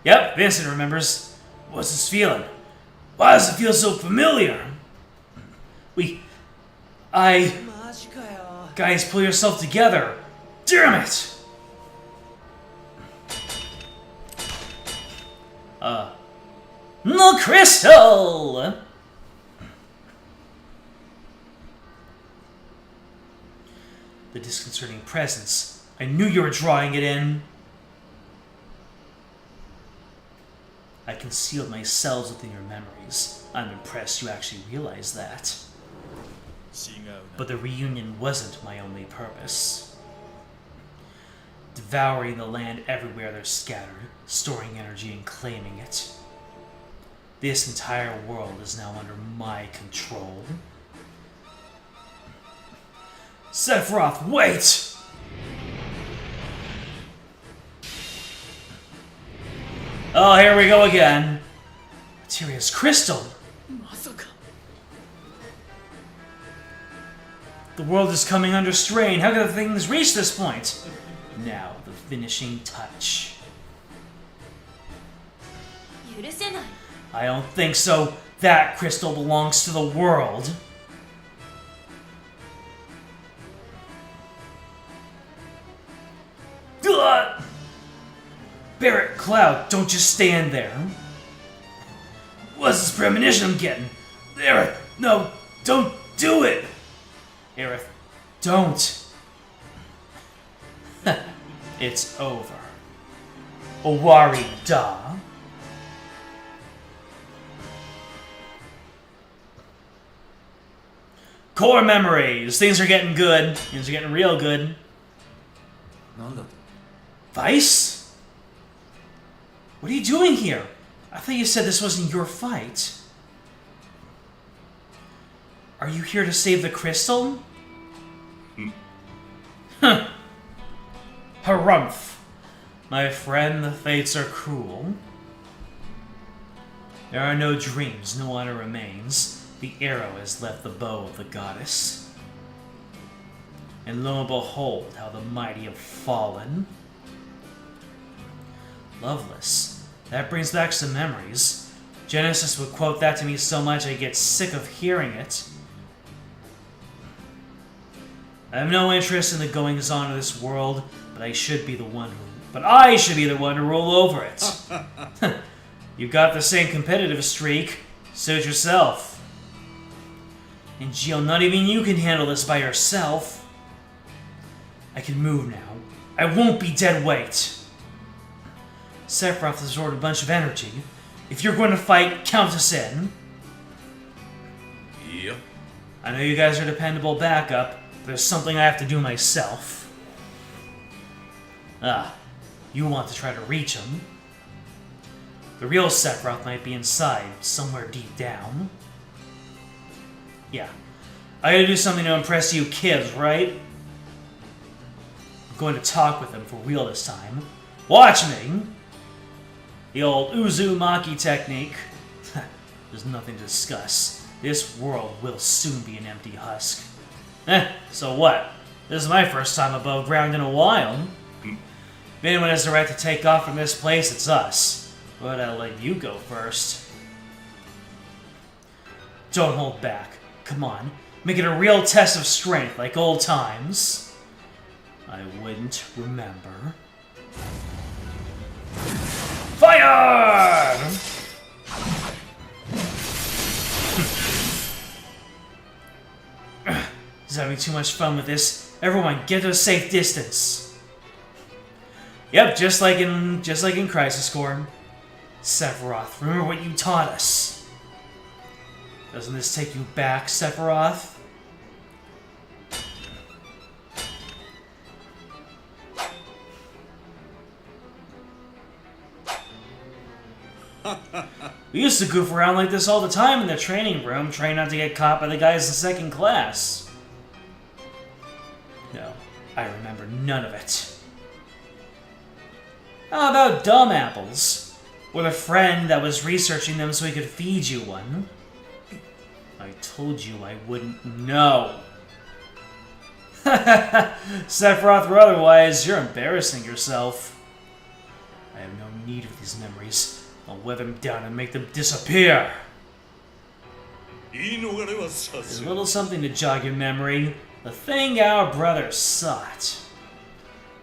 Yep, Vincent remembers. What's this feeling? Why does it feel so familiar? Guys, pull yourself together. Damn it! The crystal! The disconcerting presence. I knew you were drawing it in. I concealed my cells within your memories. I'm impressed you actually realized that. 違うな But the reunion wasn't my only purpose. Devouring the land everywhere they're scattered, storing energy and claiming it. This entire world is now under my control. Sephiroth, wait! Oh, here we go again. Materia's crystal. まさか The world is coming under strain. How could things reach this point? Now, the finishing touch. 許せない I don't think so. That crystal belongs to the world. Ugh! Barret, Cloud, don't just stand there. What's this premonition I'm getting? Aerith, no, don't do it! Aerith, don't. It's over. Owari da. Core memories. Things are getting good. Things are getting real good. なんだと Vice? What are you doing here? I thought you said this wasn't your fight. Are you here to save the crystal? Huh. Harumph. My friend, the fates are cruel. There are no dreams, no honor remains. The arrow has left the bow of the goddess. And lo and behold, how the mighty have fallen. Loveless. That brings back some memories. Genesis would quote that to me so much I get sick of hearing it. I have no interest in the goings-on of this world, but I should be the one to rule over it. You've got the same competitive streak. Suit yourself. And Gio, not even you can handle this by yourself. I can move now. I won't be dead weight. Sephiroth absorbed a bunch of energy. If you're going to fight, count us in. Yep. I know you guys are dependable backup, but there's something I have to do myself. You want to try to reach him. The real Sephiroth might be inside, somewhere deep down. Yeah. I gotta do something to impress you kids, right? I'm going to talk with him for real this time. Watch me! The old Uzumaki technique. There's nothing to discuss. This world will soon be an empty husk. So what? This is my first time above ground in a while. If anyone has the right to take off from this place, it's us. But I'll let you go first. Don't hold back. Come on. Make it a real test of strength, like old times. I wouldn't remember. Fire! He's having too much fun with this. Everyone, get to a safe distance. Yep, just like in Crisis Core. Sephiroth, remember what you taught us. Doesn't this take you back, Sephiroth? We used to goof around like this all the time in the training room, trying not to get caught by the guys in second class. No, I remember none of it. How about dumb apples? With a friend that was researching them so he could feed you one. I told you I wouldn't know. Sephiroth or otherwise, you're embarrassing yourself. I have no need of these memories. I'll weather them down and make them disappear. There's a little something to jog your memory. The thing our brother sought.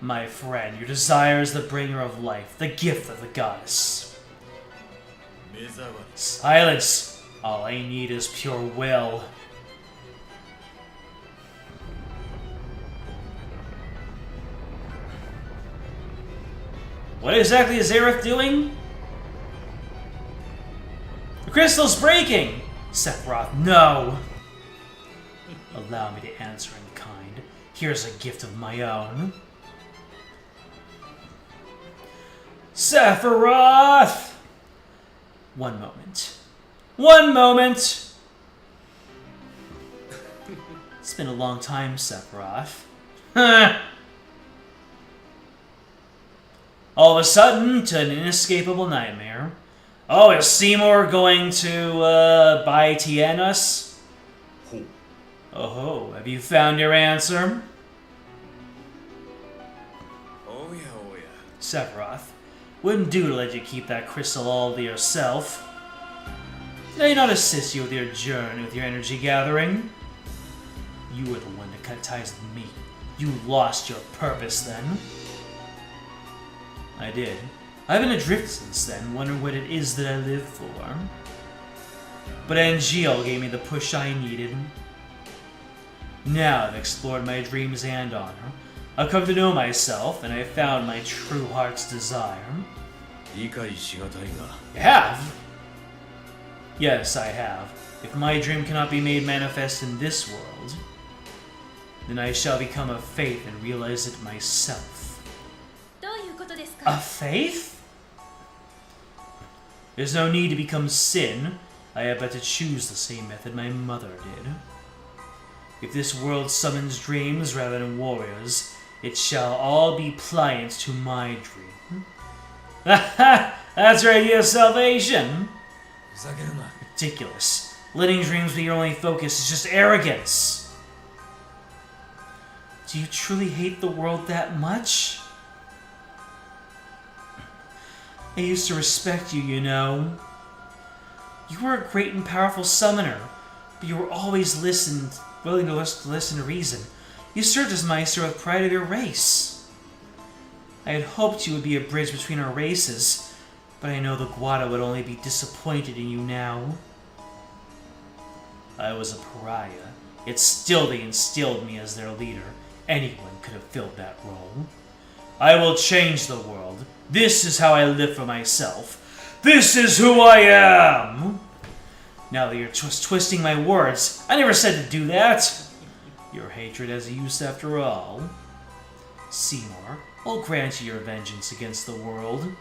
My friend, your desire is the bringer of life, the gift of the goddess. Silence! All I need is pure will. What exactly is Aerith doing? The crystal's breaking! Sephiroth, no! Allow me to answer in kind. Here's a gift of my own. Sephiroth! One moment. One moment! It's been a long time, Sephiroth. All of a sudden, to an inescapable nightmare. Oh, is Seymour going to, buy Tien us? Oh, have you found your answer? Oh yeah, oh yeah. Sephiroth, wouldn't do to let you keep that crystal all to yourself. Did I not assist you with your journey, with your energy gathering? You were the one to cut ties with me. You lost your purpose then. I did. I've been adrift since then, wondering what it is that I live for. But Angeal gave me the push I needed. Now I've explored my dreams and honor. I've come to know myself, and I've found my true heart's desire. You have? Yes, I have. If my dream cannot be made manifest in this world, then I shall become a faith and realize it myself. A faith? There's no need to become sin. I have but to choose the same method my mother did. If this world summons dreams rather than warriors, it shall all be pliant to my dream. That's your idea of salvation. Ridiculous. Letting dreams be your only focus is just arrogance. Do you truly hate the world that much? I used to respect you, you know. You were a great and powerful summoner, but you were always willing to listen to reason. You served as Meister with pride of your race. I had hoped you would be a bridge between our races, but I know the Guada would only be disappointed in you now. I was a pariah, yet still they instilled me as their leader. Anyone could have filled that role. I will change the world. This is how I live for myself. This is who I am! Now that you're twisting my words, I never said to do that. Your hatred has a use after all. Seymour, I'll grant you your vengeance against the world.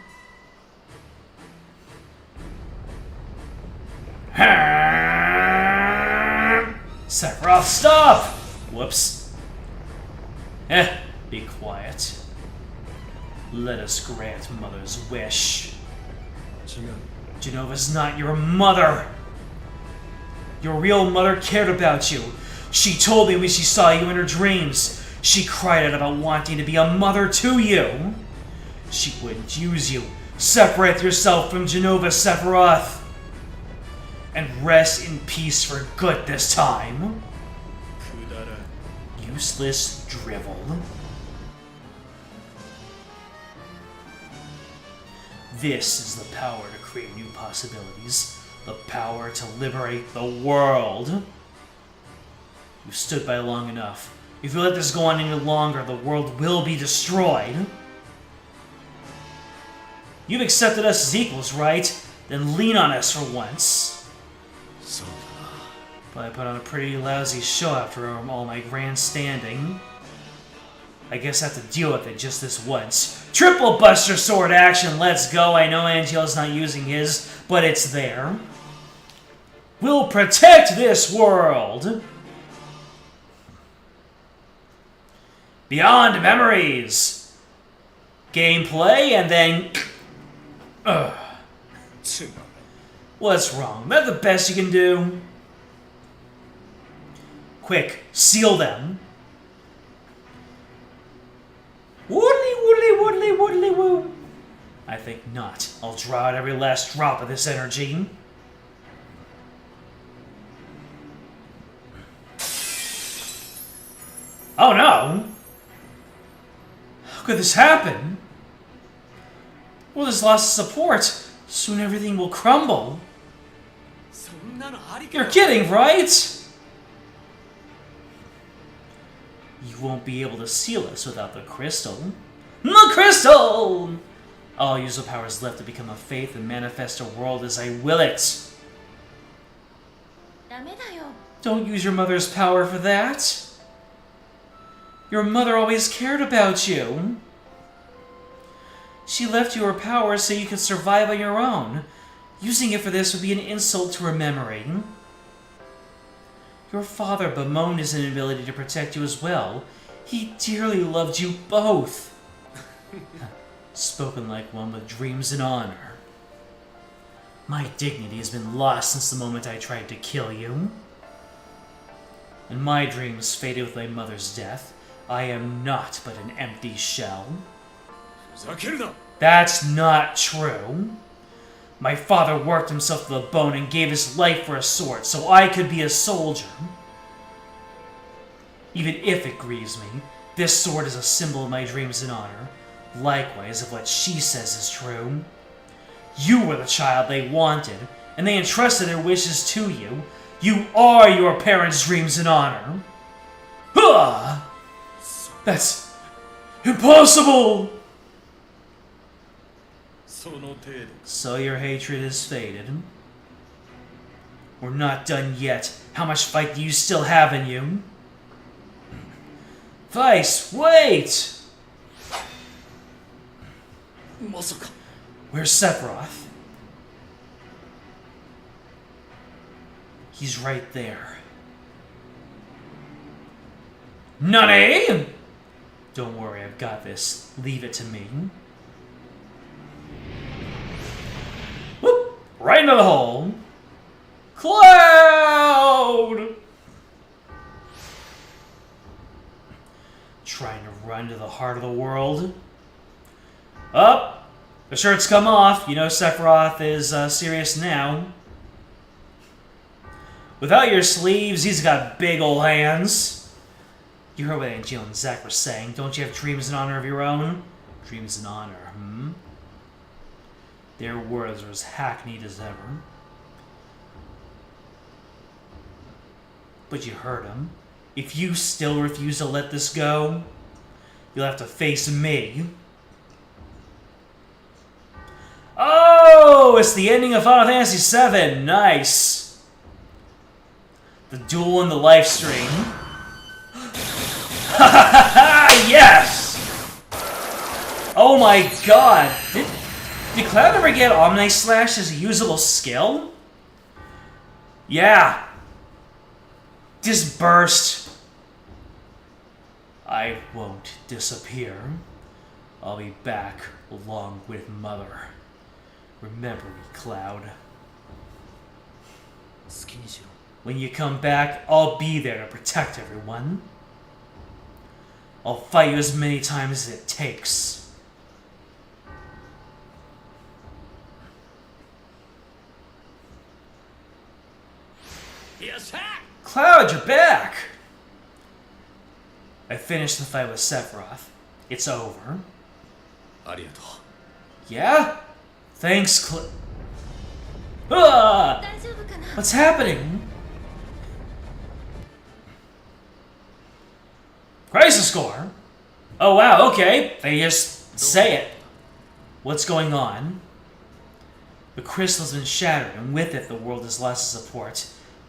Sephiroth, stop! Whoops. Be quiet. Let us grant Mother's wish. Genova's not your mother! Your real mother cared about you. She told me when she saw you in her dreams. She cried out about wanting to be a mother to you. She wouldn't use you. Separate yourself from Genova, Sephiroth. And rest in peace for good this time. Useless drivel. This is the power to create new possibilities. The power to liberate the world. You've stood by long enough. If you let this go on any longer, the world will be destroyed. You've accepted us as equals, right? Then lean on us for once. But I put on a pretty lousy show after all my grandstanding. I guess I have to deal with it just this once. Triple Buster Sword action, let's go. I know Angel's not using his, but it's there. We'll protect this world! Beyond Memories! Gameplay, and then... What's wrong? Is that the best you can do? Quick, seal them. Woodly, woodly, woodly, woodly, woo. I think not. I'll draw out every last drop of this energy. Oh no! How could this happen? Well, there's lots of support. Soon everything will crumble. You're kidding, right? You won't be able to seal us without the crystal. The crystal! I'll use the powers left to become a faith and manifest a world as I will it. Don't use your mother's power for that. Your mother always cared about you. She left you her power so you could survive on your own. Using it for this would be an insult to her memory. Your father bemoaned his inability to protect you as well. He dearly loved you both. Spoken like one with dreams and honor. My dignity has been lost since the moment I tried to kill you. And my dreams faded with my mother's death. I am not but an empty shell. That's not true. My father worked himself to the bone and gave his life for a sword, so I could be a soldier. Even if it grieves me, this sword is a symbol of my dreams and honor. Likewise, if what she says is true. You were the child they wanted, and they entrusted their wishes to you. You are your parents' dreams and honor. Huh! That's impossible! So your hatred is faded. We're not done yet. How much fight do you still have in you? Vice, wait! Where's Sephiroth? He's right there. Nani? Don't worry, I've got this. Leave it to me. Whoop! Right into the hole. Cloud! Trying to run to the heart of the world. Up! The shirt's come off. You know Sephiroth is serious now. Without your sleeves, he's got big ol' hands. You heard what Angel and Zack were saying. Don't you have dreams in honor of your own? Dreams in honor, hmm? Their words are as hackneyed as ever. But you heard him. If you still refuse to let this go, you'll have to face me. Oh, it's the ending of Final Fantasy VII. Nice. The duel in the live stream. Yes! Oh my god. Did Cloud ever get Omni Slash as a usable skill? Yeah. Disburst. I won't disappear. I'll be back along with Mother. Remember me, Cloud. 好きにしろ When you come back, I'll be there to protect everyone. I'll fight you as many times as it takes. Yes, ha! Cloud, you're back! I finished the fight with Sephiroth. It's over. ありがとう Yeah? Thanks, Ah! 大丈夫かな。 What's happening? Crisis score? Oh wow, okay. They just say it. What's going on? The crystal's been shattered, and with it the world has lost support.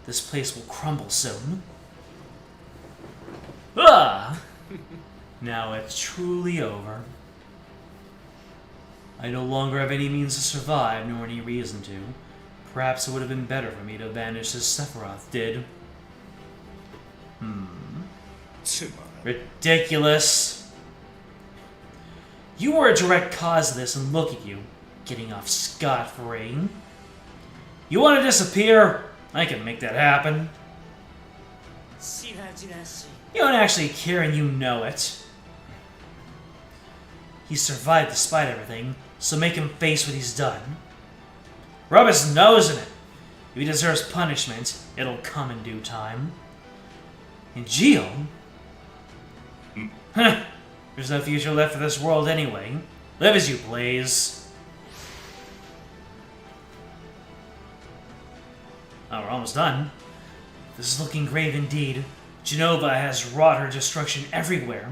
This place will crumble soon. Ah! Now it's truly over. I no longer have any means to survive, nor any reason to. Perhaps it would have been better for me to vanish as Sephiroth did. つまらん Ridiculous. You were a direct cause of this, and look at you, getting off scot-free. You want to disappear? I can make that happen. しらじらしい You don't actually care, and you know it. He survived despite everything, so make him face what he's done. Rub his nose in it. If he deserves punishment, it'll come in due time. And Gio? Huh. There's no future left for this world anyway. Live as you please. Oh, we're almost done. This is looking grave indeed. Genova has wrought her destruction everywhere.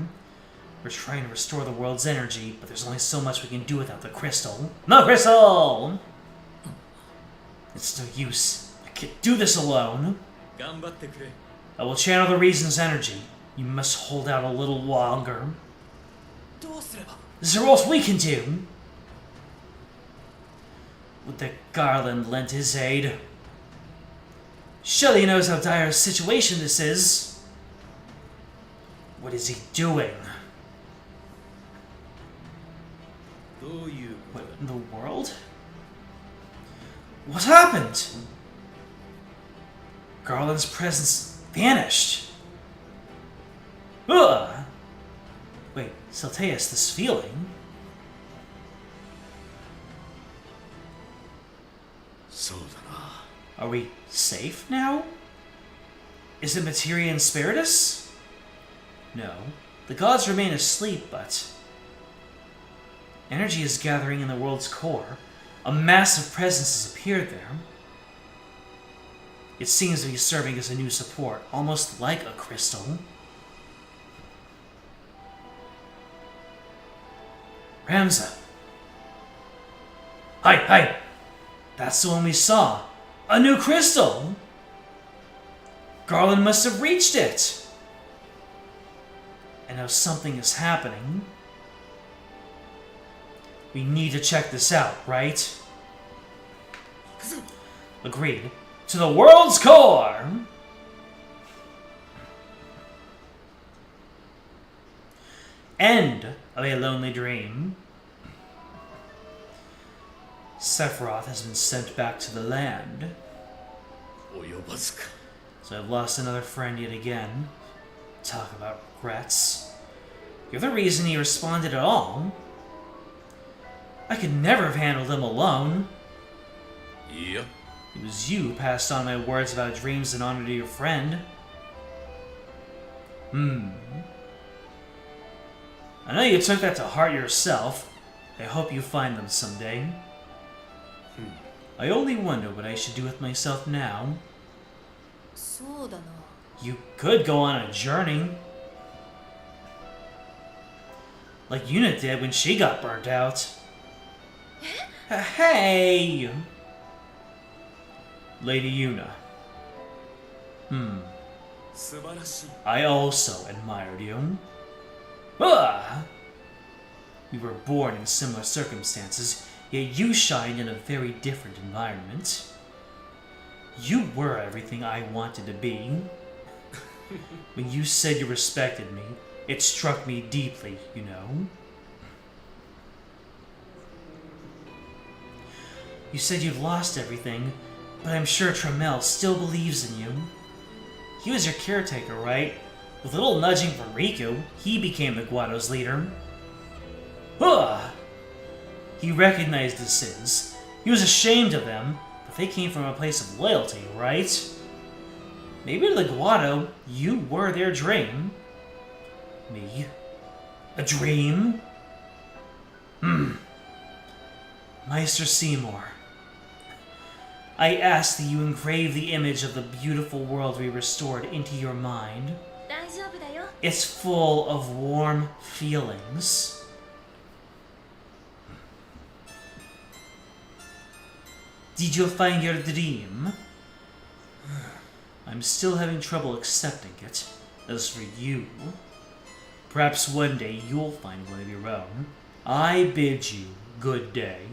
We're trying to restore the world's energy, but there's only so much we can do without the crystal. No crystal! It's no use. I can't do this alone. 頑張ってくれ I will channel the reason's energy. You must hold out a little longer. どうすれば Is there else we can do? Would that Garland lend his aid? Surely he knows how dire a situation this is. What is he doing? どういう What in the world? What happened? Garland's presence vanished. Ugh! Wait, Salteus, this feeling? そうだな Are we safe now? Is it Materia and Spiritus? No. The gods remain asleep, but... Energy is gathering in the world's core. A massive presence has appeared there. It seems to be serving as a new support, almost like a crystal. Ramza! Hi! That's the one we saw! A new crystal! Garland must have reached it! And now something is happening. We need to check this out, right? Agreed. To the world's core! End of a lonely dream. Sephiroth has been sent back to the land. 及ばずか So I've lost another friend yet again. Talk about regrets. You're the reason he responded at all. I could never have handled him alone. いいや It was you who passed on my words about dreams in honor to your friend. I know you took that to heart yourself. I hope you find them someday. I only wonder what I should do with myself now. そうだな。 You could go on a journey. Like Yuna did when she got burnt out. Hey! Lady Yuna. 素晴らしい。 I also admired you. Ah! We were born in similar circumstances, yet you shined in a very different environment. You were everything I wanted to be. When you said you respected me, it struck me deeply, you know. You said you'd lost everything, but I'm sure Trammell still believes in you. He was your caretaker, right? With a little nudging from Riku, he became the Guado's leader. He recognized his sins. He was ashamed of them, but they came from a place of loyalty, right? Maybe to the Guado, you were their dream. Me? A dream? Meister Seymour. I ask that you engrave the image of the beautiful world we restored into your mind. 大丈夫だよ。 It's full of warm feelings. Did you find your dream? I'm still having trouble accepting it. As for you, perhaps one day you'll find one of your own. I bid you good day.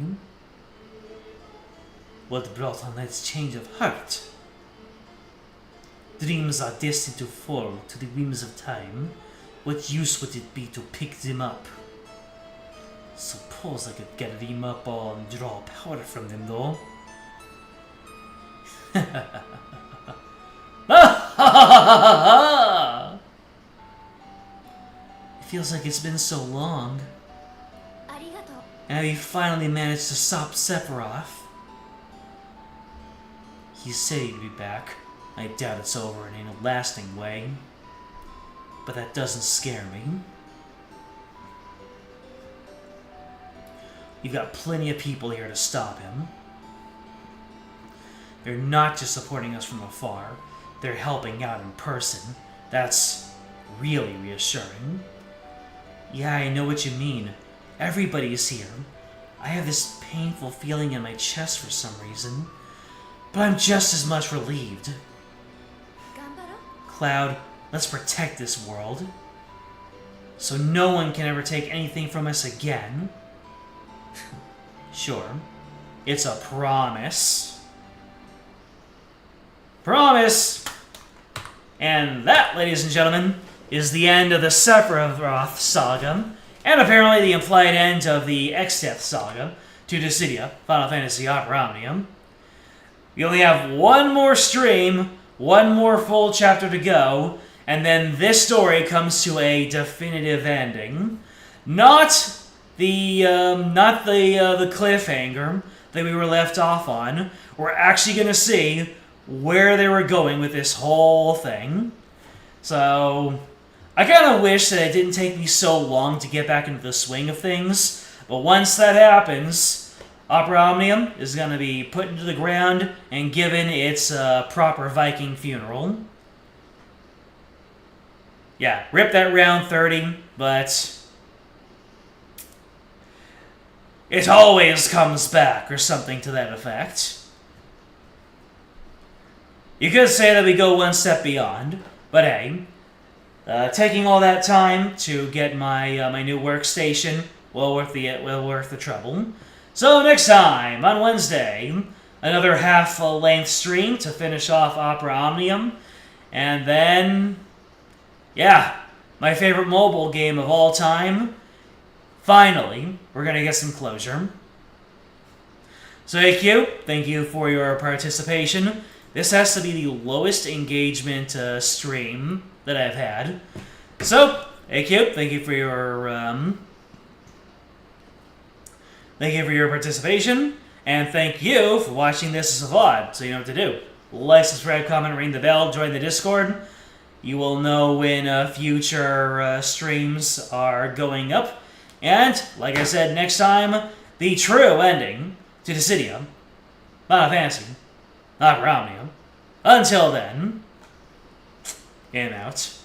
What brought on that change of heart? Dreams are destined to fall to the whims of time. What use would it be to pick them up? Suppose I could gather them up all and draw power from them, though. It feels like it's been so long. ありがとう。 And we finally managed to stop Sephiroth. He said he'd be back. I doubt it's over in a lasting way. But that doesn't scare me. You've got plenty of people here to stop him. They're not just supporting us from afar, they're helping out in person. That's really reassuring. Yeah, I know what you mean. Everybody's here. I have this painful feeling in my chest for some reason, but I'm just as much relieved. 頑張ろう。 Cloud, let's protect this world, so no one can ever take anything from us again. Sure, it's a promise. Promise! And that, ladies and gentlemen, is the end of the Sephiroth saga, and apparently the implied end of the Exdeath saga to Dissidia, Final Fantasy Opera Omnia. We only have one more stream, one more full chapter to go, and then this story comes to a definitive ending. Not the cliffhanger that we were left off on. We're actually going to see where they were going with this whole thing. So, I kind of wish that it didn't take me so long to get back into the swing of things, but once that happens, Opera Omnium is going to be put into the ground and given its proper Viking funeral. Yeah, rip that round 30, but it always comes back, or something to that effect. You could say that we go one step beyond, but hey, taking all that time to get my my new workstation, well worth the trouble. So next time on Wednesday, another half-length stream to finish off Opera Omnium, and then, yeah, my favorite mobile game of all time. Finally, we're gonna get some closure. So AQ, thank you for your participation. This has to be the lowest engagement stream that I've had. So, AQ, thank you for your participation. And thank you for watching this as a VOD, so you know what to do. Like, subscribe, comment, ring the bell, join the Discord. You will know when future streams are going up. And, like I said, next time, the true ending to Dissidia. Not Fantasy. Not Omnia. Until then, game out.